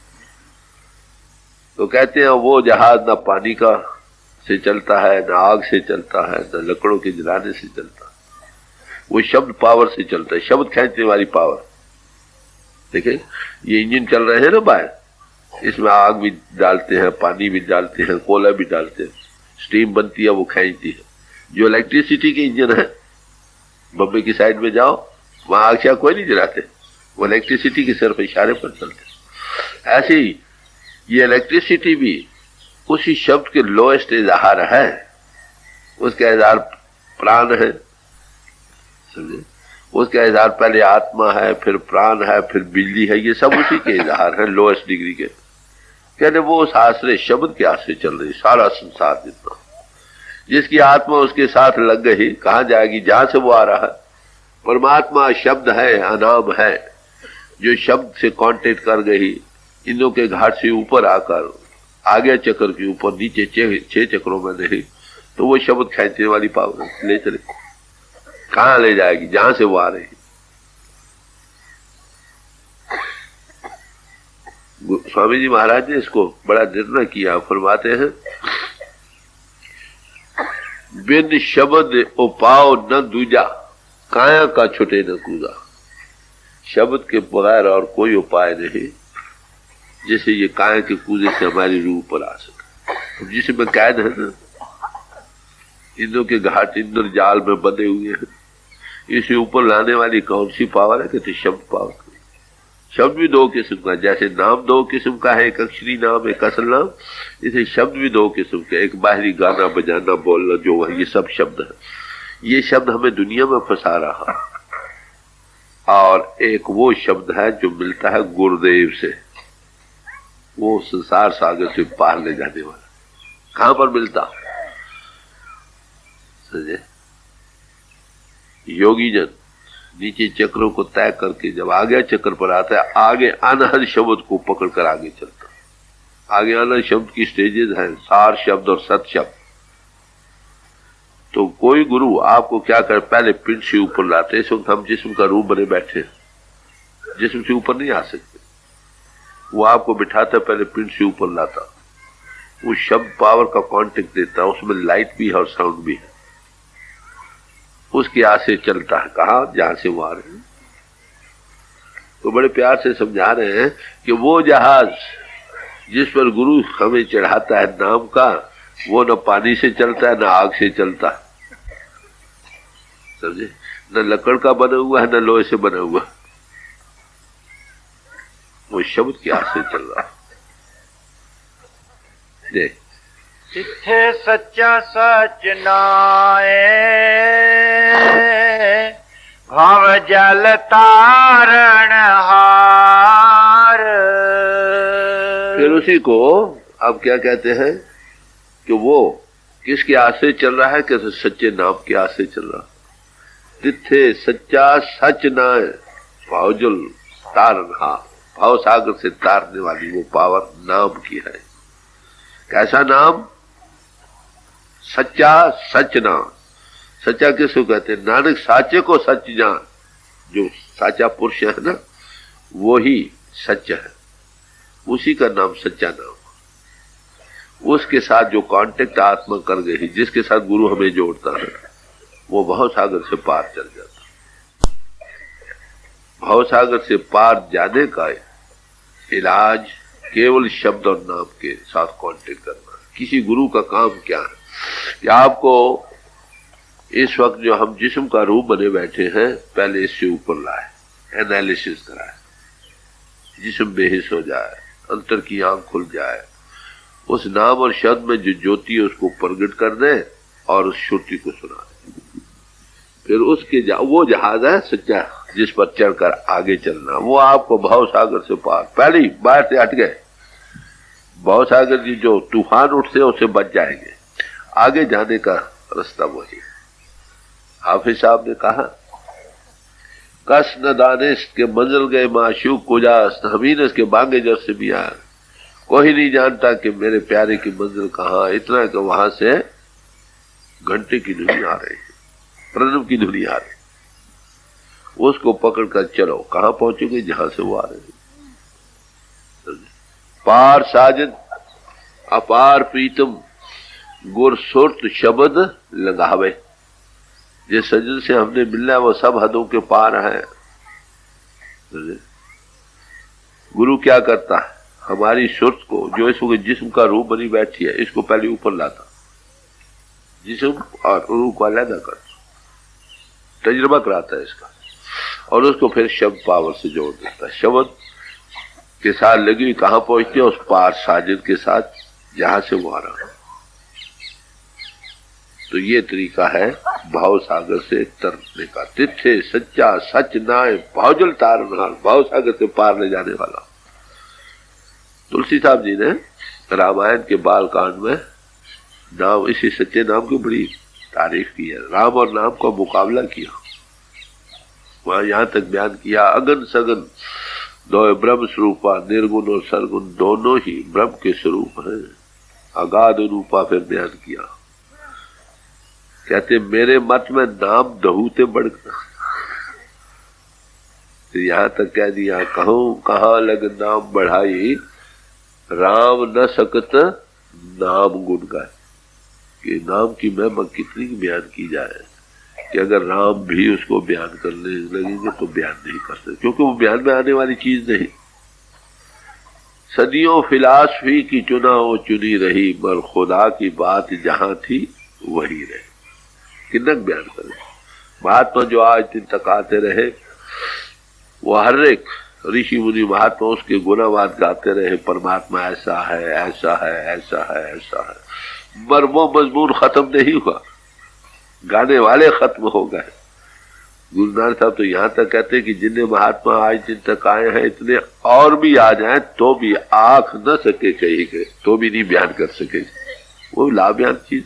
तो कहते हैं वो जहाज ना पानी का से चलता है, न आग से चलता है, न लकड़ों के जलाने से चलता है। वो शब्द पावर से चलता है, शब्द खींचने वाली पावर। देखें ये इंजन चल रहे हैं ना बाहर, इसमें आग भी डालते हैं, पानी भी डालते हैं, कोयला भी डालते हैं, स्टीम बनती है, वो खींचती है। जो इलेक्ट्रिसिटी के इंजन है, बम्बई की साइड में जाओ, वहां आग शाग कोई नहीं जलाते, वो इलेक्ट्रिसिटी के सिर्फ इशारे पर चलते। ऐसे ही ये इलेक्ट्रिसिटी भी उसी शब्द के लोएस्ट इजहार है। उसका इजहार प्राण है, समझे? उसका इजहार पहले आत्मा है, फिर प्राण है, फिर बिजली है। ये सब उसी के इजहार है लोएस्ट डिग्री के। कहते वो उस आश्रय शब्द के आश्रय चल रही सारा संसार जितना। जिसकी आत्मा उसके साथ लग गई कहाँ जाएगी, जहां से वो आ रहा है। परमात्मा शब्द है, अनाम है, जो शब्द से कांटेक्ट कर गई, इंद्रों के घाट से ऊपर आकर आगे चक्र के ऊपर, नीचे 6 चक्रों में नहीं, तो वो शब्द खींचने वाली पावर ले चले। कहां ले जाएगी, जहां से वो आ रही। स्वामी जी महाराज ने इसको बड़ा निर्णय किया। फरमाते हैं बिन शब्द उपाव न दूजा, काया का छुटे न कूदा। शब्द के बगैर और कोई उपाय नहीं जैसे ये काया के कूदे से हमारी रूह पर आ सके। जिसमें कैद है ना, इंद्रों के घाट इंद्र जाल में बंधे हुए हैं, इसे ऊपर लाने वाली कौन सी पावर है? कहते शब्द पावर। शब्द भी 2 किस्म का, जैसे नाम 2 किस्म का है, एक अक्षरी नाम, एक असल नाम, इसे शब्द भी 2 किस्म के। एक बाहरी गाना बजाना बोलना जो है, ये सब शब्द है। ये शब्द हमें दुनिया में फंसा रहा। और एक वो शब्द है जो मिलता है गुरुदेव से, वो संसार सागर से पार ले जाने वाला। कहां पर मिलता? समझे? योगी जन नीचे चक्रों को तय करके जब आगे चक्र पर आता है, आगे अनहद शब्द को पकड़कर आगे चलता। आगे अनहद शब्द की स्टेजेस हैं, सार शब्द और सत शब्द। तो कोई गुरु आपको क्या कर, पहले पिंड से ऊपर लाते। इस वक्त हम जिस्म का रूप बने बैठे, जिस्म से ऊपर नहीं आ सकते। वो आपको बिठाता, पहले पिंड से ऊपर लाता, वो शब्द पावर का कांटेक्ट देता, उसमें लाइट भी है और साउंड भी है। उसके आस से चलता है, कहा जहां से वो आ रहे हैं। तो बड़े प्यार से समझा रहे हैं कि वो जहाज जिस पर गुरु हमें चढ़ाता है नाम का, वो न पानी से चलता है, न आग से चलता है, समझे? न लकड़ का बना हुआ है, न लोहे से बना हुआ। वो शब्द के आस से चल रहा है। देख जिथे सच्चा सच नाए, भव जल तारण हार। फिर उसी को अब क्या कहते हैं कि वो किसके आस से चल रहा है? कैसे? सच्चे नाम के आस से चल रहा। जिथे सच्चा सच नाए, भावजुल तारण हार। भाव सागर से तारने वाली वो पावर नाम की है। कैसा नाम? सच्चा सच नाम। सच्चा किसको कहते हैं? नानक साचे को सच जान। जो साचा पुरुष है ना, वो ही सच है, उसी का नाम सच्चा नाम। उसके साथ जो कांटेक्ट आत्मा कर गई, जिसके साथ गुरु हमें जोड़ता है, वो भाव सागर से पार चल जाता। भाव सागर से पार जाने का इलाज केवल शब्द और नाम के साथ कांटेक्ट करना। किसी गुरु का काम क्या है कि आपको इस वक्त जो हम जिस्म का रूप बने बैठे हैं, पहले इससे ऊपर लाए, एनालिसिस कराए, जिस्म बेहिस हो जाए, अंतर की आंख खुल जाए, उस नाम और शब्द में जो ज्योति है उसको प्रगट कर दे और उस श्रुति को सुना दे। फिर उसके वो जहाज है सच्चा जिस पर चढ़कर आगे चलना, वो आपको भाव सागर से पार, पहले ही बाहर से हट गए, भाव सागर जी जो तूफान उठते हैं उससे बच जाएंगे, आगे जाने का रास्ता वही। हाफिज साहब ने कहा, कस न दानिश के मंजिल गए माशूक कुजास, हमीन के बांगे जर से भी आया, कोई नहीं जानता कि मेरे प्यारे की मंजिल कहाँ, इतना कि वहां से घंटे की धुनी आ रही है, प्रणव की धुनी आ रही, उसको पकड़कर चलो, कहां पहुंचोगे, जहां से वो आ रहे हैं। पार साजन अपार प्रीतम गुर सुरत शब्द लगावे, जिस सजन से हमने मिलना है वो सब हदों के पार है। गुरु क्या करता है, हमारी सुरत को, जो इसको जिस्म का रूप बनी बैठी है, इसको पहले ऊपर लाता, जिस्म और रूह को अलग करता, तजुर्बा कराता है इसका, और उसको फिर शब्द पावर से जोड़ देता है। शब्द के साथ लगी हुई कहां पहुंचती है, उस पार साजिद के साथ, जहां से वो आ रहा। तो ये तरीका है भाव सागर से तरने का। तिथे सच्चा सच नाय भावजल तारनहार, भाव सागर से पार ले जाने वाला। तुलसी साहब जी ने रामायण के बाल कांड में नाम, इसी सच्चे नाम की बड़ी तारीफ की है। राम और नाम का मुकाबला किया, वहां यहां तक बयान किया, अगन सगन दो ब्रह्म स्वरूपा, निर्गुण और सरगुण दोनों ही ब्रह्म के स्वरूप हैं, अगाध रूपा फिर बयान किया। कहते मेरे मत में नाम दहूते बढ़कर, तो यहां तक कह दिया, कहूं कहां लग नाम बढ़ाई, राम न सकत नाम गुण गाय, कि नाम की महिमा कितनी बयान की जाए कि अगर राम भी उसको बयान करने लगेंगे तो बयान नहीं कर सकते, क्योंकि वो बयान में आने वाली चीज नहीं। सदियों फिलासफी की चुना वो चुनी रही, पर खुदा की बात जहां थी वही रहे। कितना बयान करें, महात्मा जो आज दिन तक आते रहे, वो हर एक ऋषि मुनि महात्मा उसके गुणवाद गाते रहे, परमात्मा ऐसा है, ऐसा है, ऐसा है, ऐसा है, पर वो मजमून खत्म नहीं हुआ, गाने वाले खत्म हो गए। गुरु नानक साहब तो यहां तक कहते कि जितने महात्मा आज दिन तक आए हैं, इतने और भी आ जाएं तो भी आंख न सके कहीं के, तो भी नहीं बयान कर सके, वो लाभयान चीज।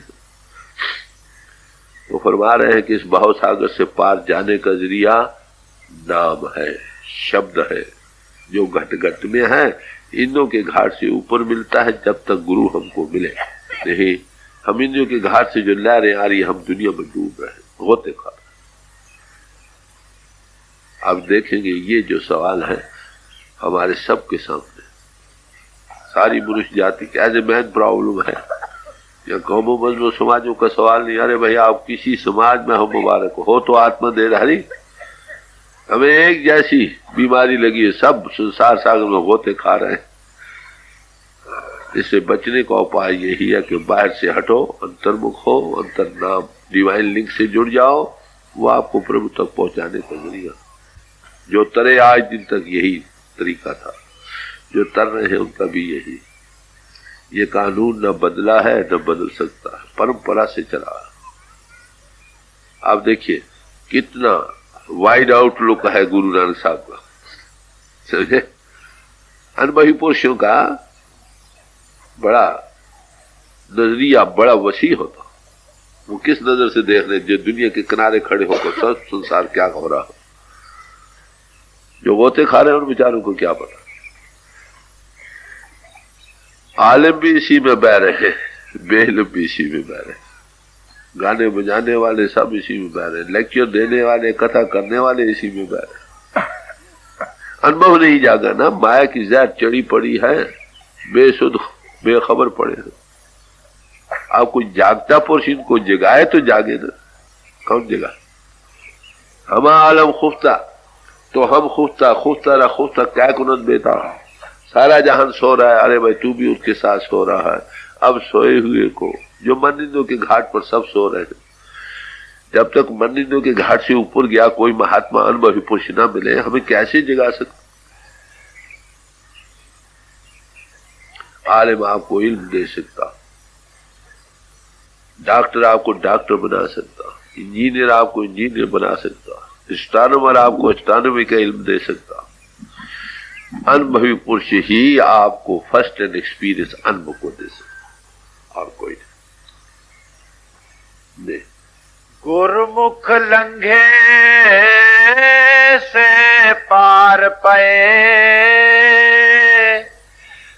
वो फरमा रहे हैं कि इस भाव सागर से पार जाने का जरिया नाम है, शब्द है, जो घट घट में है, इंद्रियों के घाट से ऊपर मिलता है जब तक गुरु हमको मिले नहीं। हम इंद्रियों के घाट से जो लहरें आ रही, हम दुनिया में डूब रहे, होते खा। अब देखेंगे ये जो सवाल है हमारे सबके सामने, सारी मनुष्य जाति के एज ए मैन प्रॉब्लम है, या कौमों मजलूम समाजों का सवाल नहीं। अरे भैया आप किसी समाज में हो मुबारक हो तो आत्मा दे रही, हमें एक जैसी बीमारी लगी है, सब संसार सागर में होते खा रहे हैं। इससे बचने का उपाय यही है कि बाहर से हटो, अंतर्मुख हो, अंतर नाम डिवाइन लिंक से जुड़ जाओ, वो आपको प्रभु तक पहुंचाने का जरिया। जो तरे आज दिन तक यही तरीका था, जो तर रहे हैं उनका भी यही। ये कानून न बदला है न बदल सकता है, परंपरा से चला। आप देखिए कितना वाइड आउटलुक है गुरु नानक साहब का, समझे। अनुभवी पुरुषों का बड़ा नजरिया बड़ा वसी होता, वो किस नजर से देख रहे, जो दुनिया के किनारे खड़े होकर सब संसार क्या हो रहा हो, जो गोते खा रहे हैं उन बेचारों को क्या पता। आलिम भी इसी में बह रहे, बेइल्म भी इसी में बह रहे, गाने बजाने वाले सब इसी में बह रहे, लेक्चर देने वाले, कथा करने वाले इसी में बह रहे। अनुभव नहीं जागा ना, माया की जहर चढ़ी पड़ी है, बेसुध बेखबर पड़े हैं। आप कोई जागता पुरुष इनको जगाए तो जागे ना, कौन जगा। हम आलम खुफ्ता तो हम खुफ्ता, खुफ्ता खुफ्ता क्या कुनत बेटा, सारा जहान सो रहा है, अरे भाई तू भी उसके साथ सो रहा है। अब सोए हुए को, जो मनिंदों के घाट पर सब सो रहे हैं, जब तक मनिंदों के घाट से ऊपर गया कोई महात्मा अनुभवी पुरुष न मिले, हमें कैसे जगा सकते। आलिम आपको इल्म दे सकता, डॉक्टर आपको डॉक्टर बना सकता, इंजीनियर आपको इंजीनियर बना सकता, एस्ट्रोनॉमर आपको एस्ट्रोनॉमी का इल्म दे सकता, अनुभवी पुरुष ही आपको फर्स्ट एंड एक्सपीरियंस अनुभव को दे सकता, और कोई नहीं। गुरुमुख लंघे से पार पाए,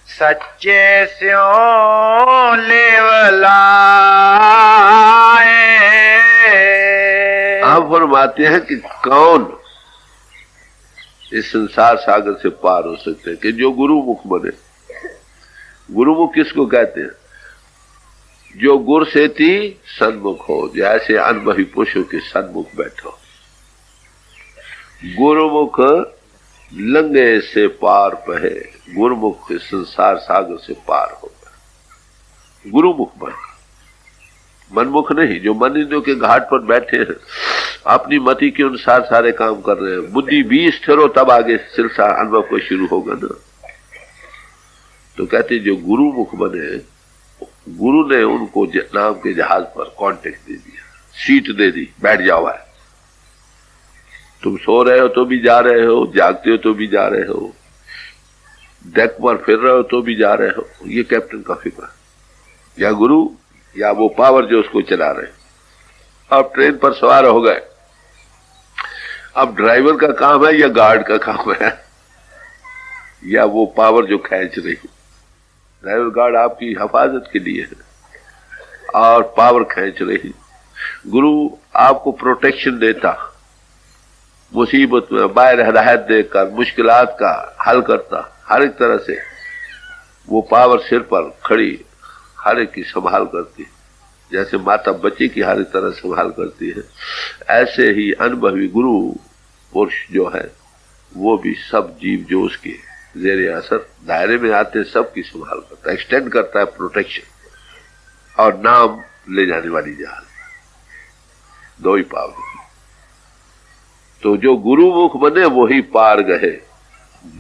सच्चे स्यों लेवलाए। आप फरमाते हैं कि कौन इस संसार सागर से पार हो सकते हैं, कि जो गुरुमुख बने। गुरुमुख किसको कहते हैं? जो गुर से थी सन्मुख हो, जैसे अनुभवी पुरुषों के सन्मुख बैठो। गुरुमुख लंगे से पार पहे, गुरुमुख संसार सागर से पार होगा। गुरुमुख बन, मनमुख नहीं। जो मन इंद्रियों के घाट पर बैठे हैं, अपनी मति के अनुसार सारे काम कर रहे हैं, बुद्धि भी स्थिर हो तब आगे सिलसिला अनुभव को शुरू होगा ना। तो कहते जो गुरुमुख बने, गुरु ने उनको नाम के जहाज पर कांटेक्ट दे दिया, सीट दे दी, बैठ जाओ है। तुम सो रहे हो तो भी जा रहे हो, जागते हो तो भी जा रहे हो, डेक पर फिर रहे हो तो भी जा रहे हो। ये कैप्टन का फिक्र, या गुरु या वो पावर जो उसको चला रहे। अब ट्रेन पर सवार हो गए, अब ड्राइवर का काम है या गार्ड का काम है, या वो पावर जो खींच रही। ड्राइवर गार्ड आपकी हिफाजत के लिए है और पावर खींच रही। गुरु आपको प्रोटेक्शन देता, मुसीबत में बाहर हदायत देकर मुश्किलात का हल करता, हर एक तरह से वो पावर सिर पर खड़ी हर एक की संभाल करती, जैसे माता बच्चे की हर एक तरह संभाल करती है। ऐसे ही अनुभवी गुरु पुरुष जो है वो भी सब जीव जो उसके जेरे असर दायरे में आते सबकी संभाल करता है, एक्सटेंड करता है प्रोटेक्शन और नाम ले जाने वाली जहाज। दो ही पावर। तो जो गुरुमुख बने वही पार गए।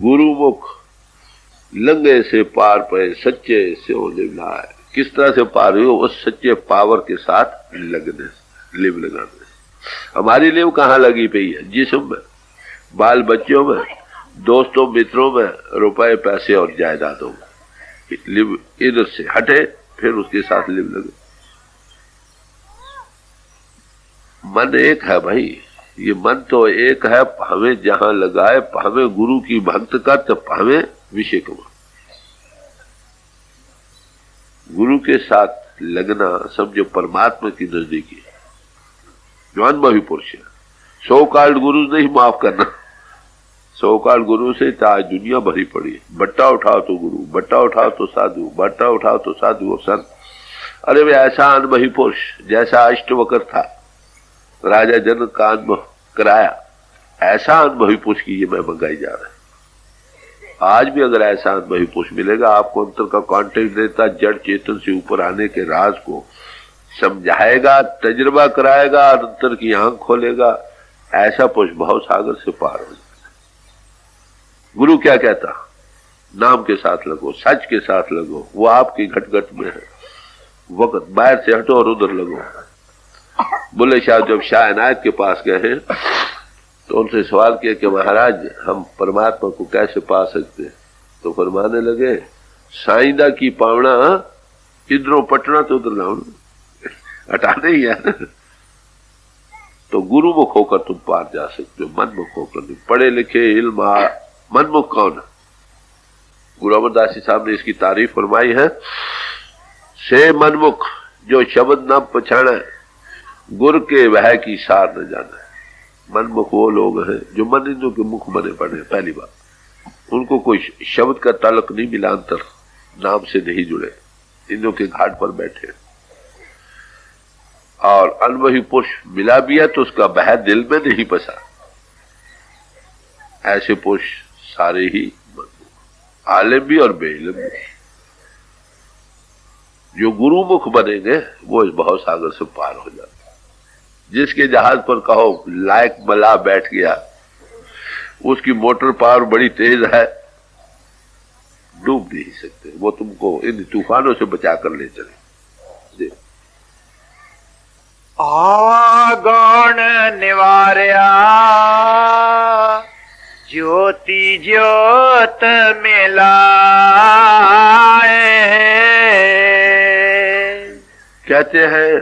गुरुमुख लंगे से पार पे, सच्चे से लिवलाए। किस तरह से पार हुए? उस सच्चे पावर के साथ लगने, लिव लगाने। हमारी लिव कहाँ लगी पई है? जिस्म में, बाल बच्चों में, दोस्तों मित्रों में, रुपए पैसे और जायदादों में। लिव इधर से हटे फिर उसके साथ लिव लगे। मन एक है भाई, ये मन तो एक है। हमें जहां लगाए, हमें गुरु की भक्त का, तो हमें विषय को गुरु के साथ लगना समझो परमात्मा की नजदीकी। जो अनुभवी पुरुष है, सो कॉल्ड गुरु नहीं माफ करना। सो कॉल्ड गुरु से तो आज दुनिया भरी पड़ी है। बट्टा उठाओ तो गुरु, बट्टा उठाओ तो साधु, बट्टा उठाओ तो साधु और संत। अरे वे ऐसा अनुभवी पुरुष जैसा अष्टवक्र था, राजा जनक का अनुभव कराया, ऐसा अनुभवी पुरुष की ये मैं मंगाई जा रहा है। आज भी अगर ऐसा अनुभवी पुरुष मिलेगा, आपको अंतर का कांटेक्ट देता, जड़ चेतन से ऊपर आने के राज को समझाएगा, तजुर्बा कराएगा, अंतर की आंख खोलेगा, ऐसा पुरुष भाव सागर से पार हो जाता। गुरु क्या कहता? नाम के साथ लगो, सच के साथ लगो, वो आपकी घट-घट में है। वक्त बाहर से हटो और उधर लगो। बुल्ले शाह जब शाह इनायत के पास गए हैं तो उनसे सवाल किया कि महाराज हम परमात्मा को कैसे पा सकते हैं? तो फरमाने लगे, साईदा की पावना इधरों पटना तो उधर लाओ, हटाने ही है ना। तो गुरुमुख होकर तुम पार जा सकते हो, मनमुख होकर नहीं। पढ़े लिखे इल्म मनमुख कौन है? गुरु अमरदास जी साहब ने इसकी तारीफ फरमाई है। से मनमुख जो शब्द न पछाना, गुर के वह की सार न जाना। मनमुख वो लोग हैं जो मन इंद्रियों के मुख बने पड़े। पहली बात, उनको कोई शब्द का ताल्लुक नहीं मिला, अंतर नाम से नहीं जुड़े, इंद्रियों के घाट पर बैठे। और अनुभवी पुरुष मिला भी है तो उसका बह दिल में नहीं बसा। ऐसे पुरुष सारे ही आलिम भी और बेइल्म भी। जो गुरुमुख बनेंगे वो इस भाव सागर से पार हो जाते। जिसके जहाज पर कहो लायक मलाह बैठ गया, उसकी मोटर पावर बड़ी तेज है, डूब नहीं सकते, वो तुमको इन तूफानों से बचा कर ले चले। आ गौण निवार्या, ज्योति ज्योत मिलाए। कहते हैं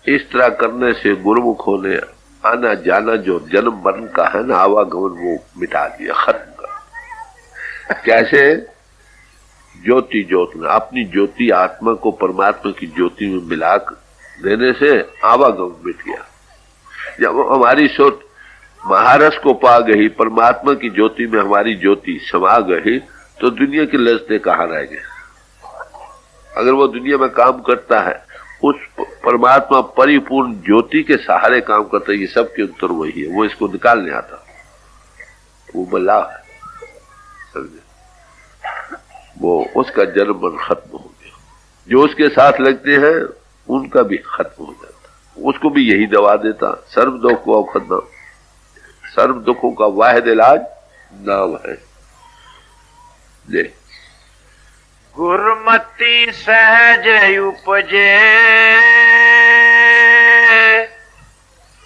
इस तरह करने से गुरुमुखों ने आना जाना जो जन्म मरण का है ना आवागमन वो मिटा दिया, खत्म कर। कैसे? ज्योति ज्योत में अपनी ज्योति आत्मा को परमात्मा की ज्योति में मिला देने से आवागमन मिट गया। जब हमारी सोच महारस को पा गई, परमात्मा की ज्योति में हमारी ज्योति समा गई, तो दुनिया की लज्जतें कहाँ रह गए। अगर वो दुनिया में काम करता है, उस परमात्मा परिपूर्ण ज्योति के सहारे काम करता है, ये सब के उत्तर वही है, वो इसको निकालने आता, वो बल्ला है, समझे? वो उसका जन्म मन खत्म हो गया। जो उसके साथ लगते हैं उनका भी खत्म हो जाता, उसको भी यही दवा देता, सर्व दुख को औखद नाम, सर्व दुखों का वाहिद इलाज नाम है। ले गुरमति सहज उपजे,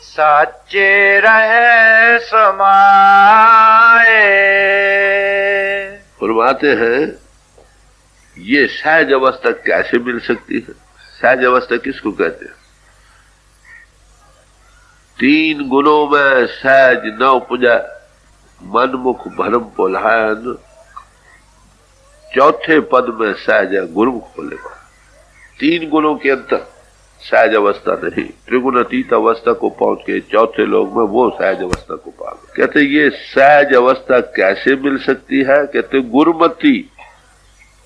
साचे रहे समाए। फरमाते हैं ये सहज अवस्था कैसे मिल सकती है? सहज अवस्था किसको कहते हैं? तीन गुणों में सहज न उपजा, मन मुख भरम पोलायन, चौथे पद में सहज गुरुमुख बोले। तीन गुणों के अंतर सहज अवस्था नहीं, त्रिगुण अतीत अवस्था को पहुंच के चौथे लोग में वो सहज अवस्था को पा गए। कहते ये सहज अवस्था कैसे मिल सकती है? कहते गुरुमति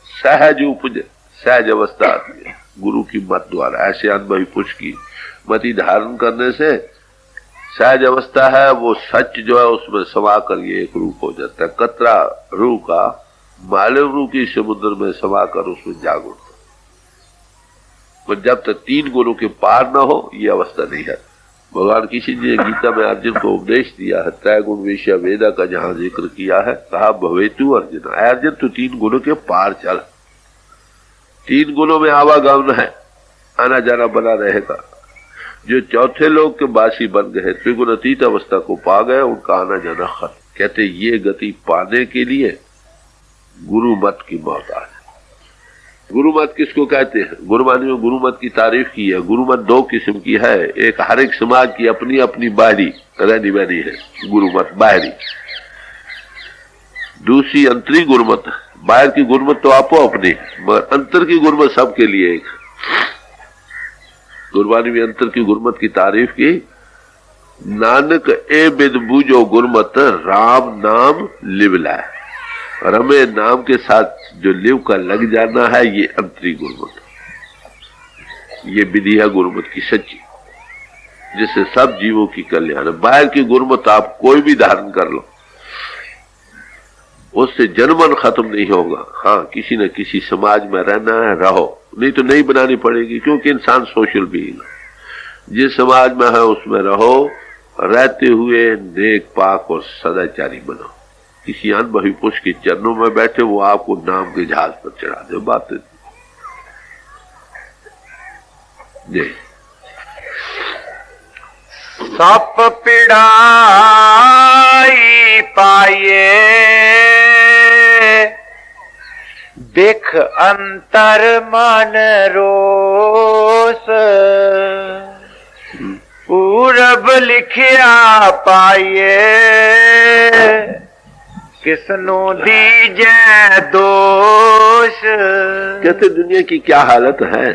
सहज उपजे, सहज अवस्था आती है गुरु की मत द्वारा। ऐसे अनुभवी पुरुष की मति धारण करने से सहज अवस्था है, वो सच जो है उसमें समा कर ये एक रूप हो जाता है। कतरा रूह का मालव रूह की समुद्र में समा कर उसमें जाग उठता। पर जब तक तीन गुरु के पार न हो ये अवस्था नहीं है। भगवान किसी ने गीता में अर्जुन को उपदेश दिया है, त्रैगुण विषय वेदा का जहां जिक्र किया है, कहा भवेतु अर्जुन, अर्जुन तू तीन गुणों के पार चल। तीन गुणों में आवागमन है, आना जाना बना रहेगा। जो चौथे लोग के बासी बन गए, त्रिगुण अतीत अवस्था को पा गए, उनका आना जाना खत्म। कहते ये गति पाने के लिए गुरु मत की मोहताज। गुरु मत किसको कहते हैं? गुरुवाणी में गुरु मत की तारीफ की है। गुरु मत दो किस्म की है, एक हर एक समाज की अपनी अपनी बाहरी रहनी बहनी है गुरु मत बाहरी, दूसरी अंतरी गुरुमत। बाहर की गुरुमत तो आपो अपनी, मगर अंतर की गुरुमत सबके लिए एक। गुरबानी में अंतर की गुरुमत की तारीफ की, नानक ए बिद बूझो गुरुमत, राम नाम लिवला है। रमे नाम के साथ जो लिव का लग जाना है, ये अंतरी गुरुमत, ये विधि है गुरुमत की सच्ची, जिससे सब जीवों की कल्याण है। बाहर की गुरुमत आप कोई भी धारण कर लो, उससे जन्मन खत्म नहीं होगा। हाँ, किसी न किसी समाज में रहना है, रहो, नहीं तो नहीं बनानी पड़ेगी, क्योंकि इंसान सोशल बीइंग है। जिस समाज में है उसमें रहो, रहते हुए नेक पाक और सदाचारी बनो। किसी अनुभवी पुरुष के चरणों में बैठे, वो आपको नाम के जहाज पर चढ़ा दे। बातें नहीं। सप पिड़ाई पाइए, देख अंतर मन रोस, पूरब लिखिया पाइए, किसनु दीजे दोष। कहते दुनिया की क्या हालत है।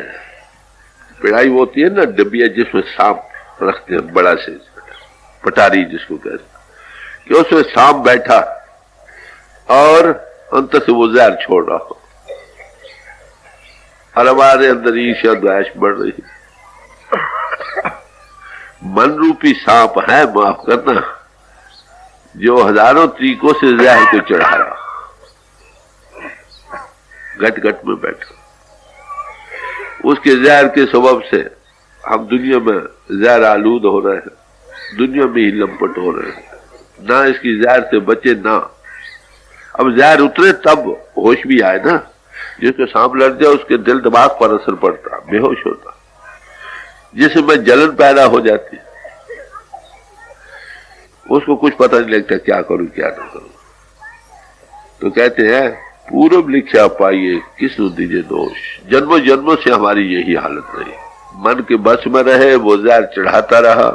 पिड़ाई होती है ना डबिया, जिसमें सांप रखते हैं, बड़ा से पटारी जिसको कहते हैं, कि उसमें सांप बैठा और अंत से वो जहर छोड़ रहा हो, और हमारे अंदर ईर्ष्या द्वेष बढ़ रही। मन रूपी सांप है, माफ करना, जो हजारों तरीकों से जहर को चढ़ा रहा, घट घट में बैठा। उसके जहर के सबब से हम दुनिया में जहर आलूद हो रहे हैं, दुनिया में ही लंपट हो रहे हैं। ना इसकी जहर से बचे ना, अब जहर उतरे तब होश भी आए ना। जिसको सांप लड़ जाए उसके दिल दिमाग पर असर पड़ता, बेहोश होता, जिसमें जलन पैदा हो जाती, उसको कुछ पता नहीं लगता क्या करूं क्या ना करूं। तो कहते हैं पूर्व लिखा पाइए किसनु दीजिए दोष। जन्मों जन्मों से हमारी यही हालत रही, मन के बस में रहे, वो जहर चढ़ाता रहा,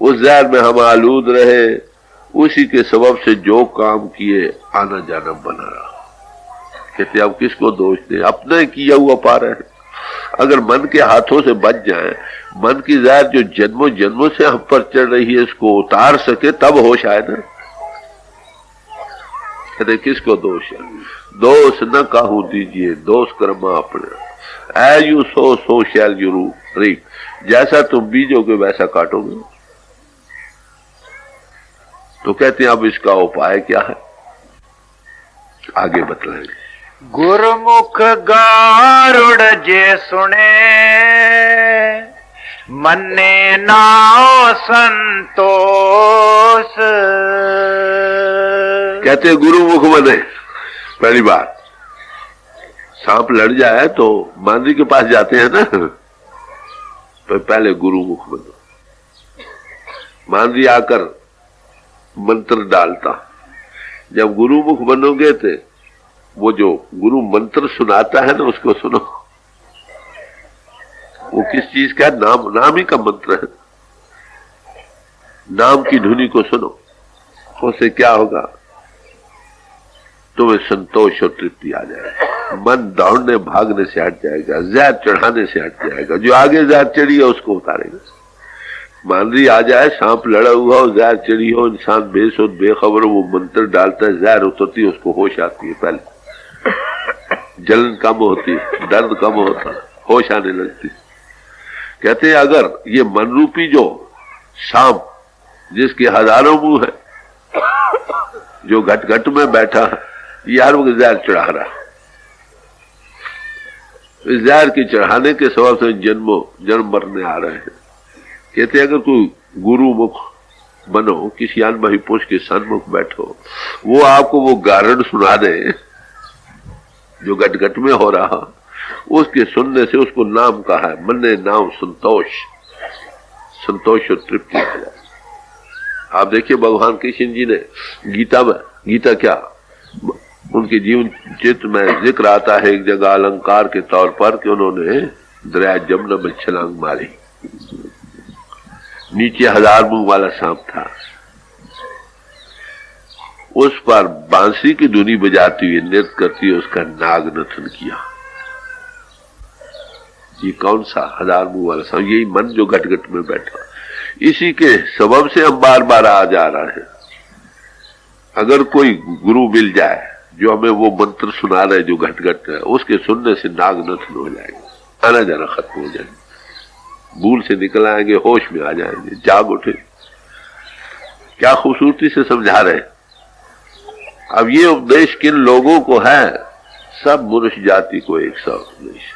उस जहर में हम आलूद रहे, उसी के सबब से जो काम किए आना जाना बना रहा। कहते अब किसको दोष दे, अपने किया हुआ पा रहे हैं। अगर मन के हाथों से बच जाए, मन की जहर जो जन्मों जन्मों से हम पर चढ़ रही है इसको उतार सके तब होश आए ना। कहते किसको दोष है, दोष न काहू दीजिए दोष कर्मा अपने, as you sow shall you reap. जैसा तुम बीजोगे वैसा काटोगे। तो कहते हैं अब इसका उपाय क्या है, आगे बतलाएंगे। गुरमुख गारुड़ जे सुने, मन्ने नाओ संतोष। कहते गुरुमुख बने। पहली बात, सांप लड़ जाए तो मांझी के पास जाते हैं ना, तो पहले गुरुमुख बनो। मांझी आकर मंत्र डालता, जब गुरुमुख बनोगे तो वो जो गुरु मंत्र सुनाता है ना उसको सुनो। वो किस चीज का नाम, नाम ही का मंत्र है, नाम की धुनी को सुनो। उससे क्या होगा, तुम्हें संतोष और तृप्ति आ जाएगा, मन दौड़ने भागने से हट जाएगा, जहर चढ़ाने से हट जाएगा। जो आगे जहर चढ़ी है उसको उतारेगा। मांझी आ जाए, सांप लड़ा हुआ हो, जहर चढ़ी हो, इंसान बेसुध बेखबर, वो मंत्र डालता है, जहर उतरती है, उसको होश आती है। पहले जलन कम होती, दर्द कम होता, होश आने लगती। कहते हैं अगर ये मन रूपी जो सांप जिसके हजारों मुंह है, जो घट घट में बैठा है, ये हर वक्त जहर चढ़ा रहा, इस जहर के चढ़ाने के सबब से जन्म मरने आ रहे हैं। कहते अगर कोई गुरुमुख बनो, किसी अनमही पुरुष के सन्मुख बैठो, वो आपको वो गारंड सुना दे जो गट गट में हो रहा, उसके सुनने से उसको नाम कहा है, मन्ने नाम संतोष, संतोष और तृप्ति आ जाए। आप देखिए भगवान कृष्ण जी ने गीता में, गीता क्या उनके जीवन चित्र में जिक्र आता है एक जगह अलंकार के तौर पर कि उन्होंने दरिया जमुना में छलांग मारी। नीचे 1000 मुंह वाला सांप था, उस पर बांसुरी की धुनी बजाती हुई नृत्य करती हुई उसका नाग नथन किया। ये कौन सा 1000 मुंह वाला सांप? यही मन जो घट घट में बैठा, इसी के सबब से हम बार बार आ जा रहे हैं। अगर कोई गुरु मिल जाए जो हमें वो मंत्र सुना रहे जो घट घट है, उसके सुनने से नाग नथन हो जाएगा, आना जाना खत्म हो जाएगा, भूल से निकल आएंगे, होश में आ जाएंगे, जाग उठे। क्या खूबसूरती से समझा रहे। अब ये उपदेश किन लोगों को है? सब मनुष्य जाति को एक सा उपदेश,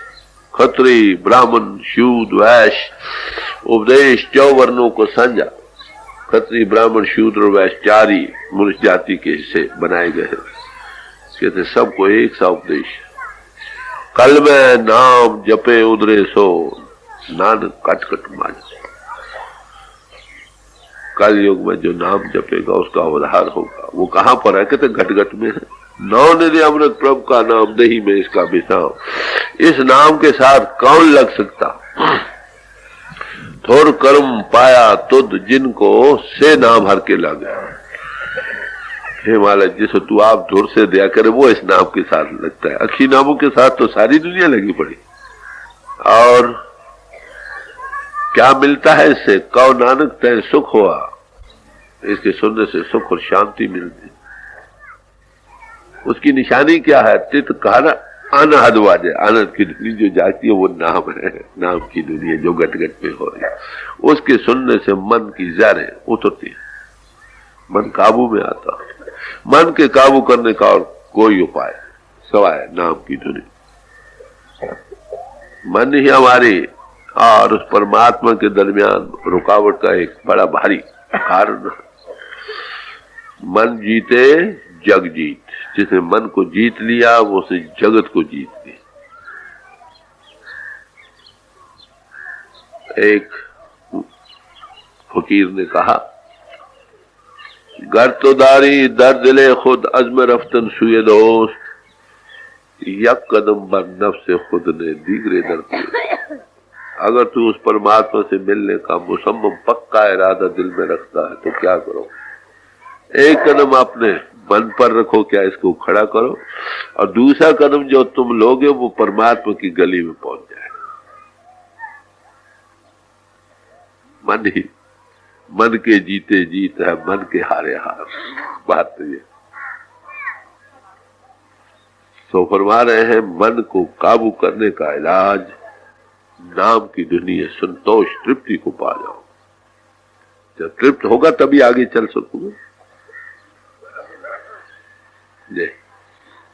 खत्री ब्राह्मण शूद्र वैश्य, उपदेश 4 वर्णों को संजा। खत्री ब्राह्मण शूद्र वैश्य 4 ही मनुष्य जाति के हिस्से बनाए गए हैं। कहते सबको एक सा उपदेश। कल में नाम जपे उदरे सो, नानक कट कट माज। कल युग में जो नाम जपेगा उसका उद्धार होगा। वो कहां पर है? कहते घट घट में है। नौ निधि अमृत प्रभु का नाम दही में इसका विसाम। इस नाम के साथ कौन लग सकता? थोर कर्म पाया तुद जिनको से नाम हर के लगा। हे माला जिसे तू आप धुर से दिया करे वो इस नाम के साथ लगता है। अच्छी नामों के साथ तो सारी दुनिया लगी पड़ी। और क्या मिलता है इससे? कौ नानक तय सुख हुआ। इसके सुनने से सुख और शांति मिलती। उसकी निशानी क्या है? तित कहना अनहद वाजे, आनंद की धुनी जो जाती है वो नाम है। नाम की धुनी जो गट गट में हो रही है, उसके सुनने से मन की जहरें उतरती है, मन काबू में आता। मन के काबू करने का और कोई उपाय सवाए नाम की धुनी। मन ही हमारी और उस परमात्मा के दरमियान रुकावट का एक बड़ा भारी कारण। मन जीते जग जीत। जिसने मन को जीत लिया वो उसे जगत को जीत लिया। एक फकीर ने कहा घर तो दारी दर दिले खुद अज़्म रफ्तन सुए दोस्त, यक कदम बर नफ्स खुद ने दीगरे दर पे। अगर तू उस परमात्मा से मिलने का मुसम्मम पक्का इरादा दिल में रखता है तो क्या करो, एक कदम अपने मन पर रखो, क्या इसको खड़ा करो, और दूसरा कदम जो तुम लोगे वो परमात्मा की गली में पहुंच जाए। मन ही मन के जीते जीत है, मन के हारे हार। बात तो ये तो फरमा रहे हैं, मन को काबू करने का इलाज नाम की दुनिया संतोष तृप्ति को पा जाओ। जब तृप्त होगा तभी आगे चल सकोगे। जय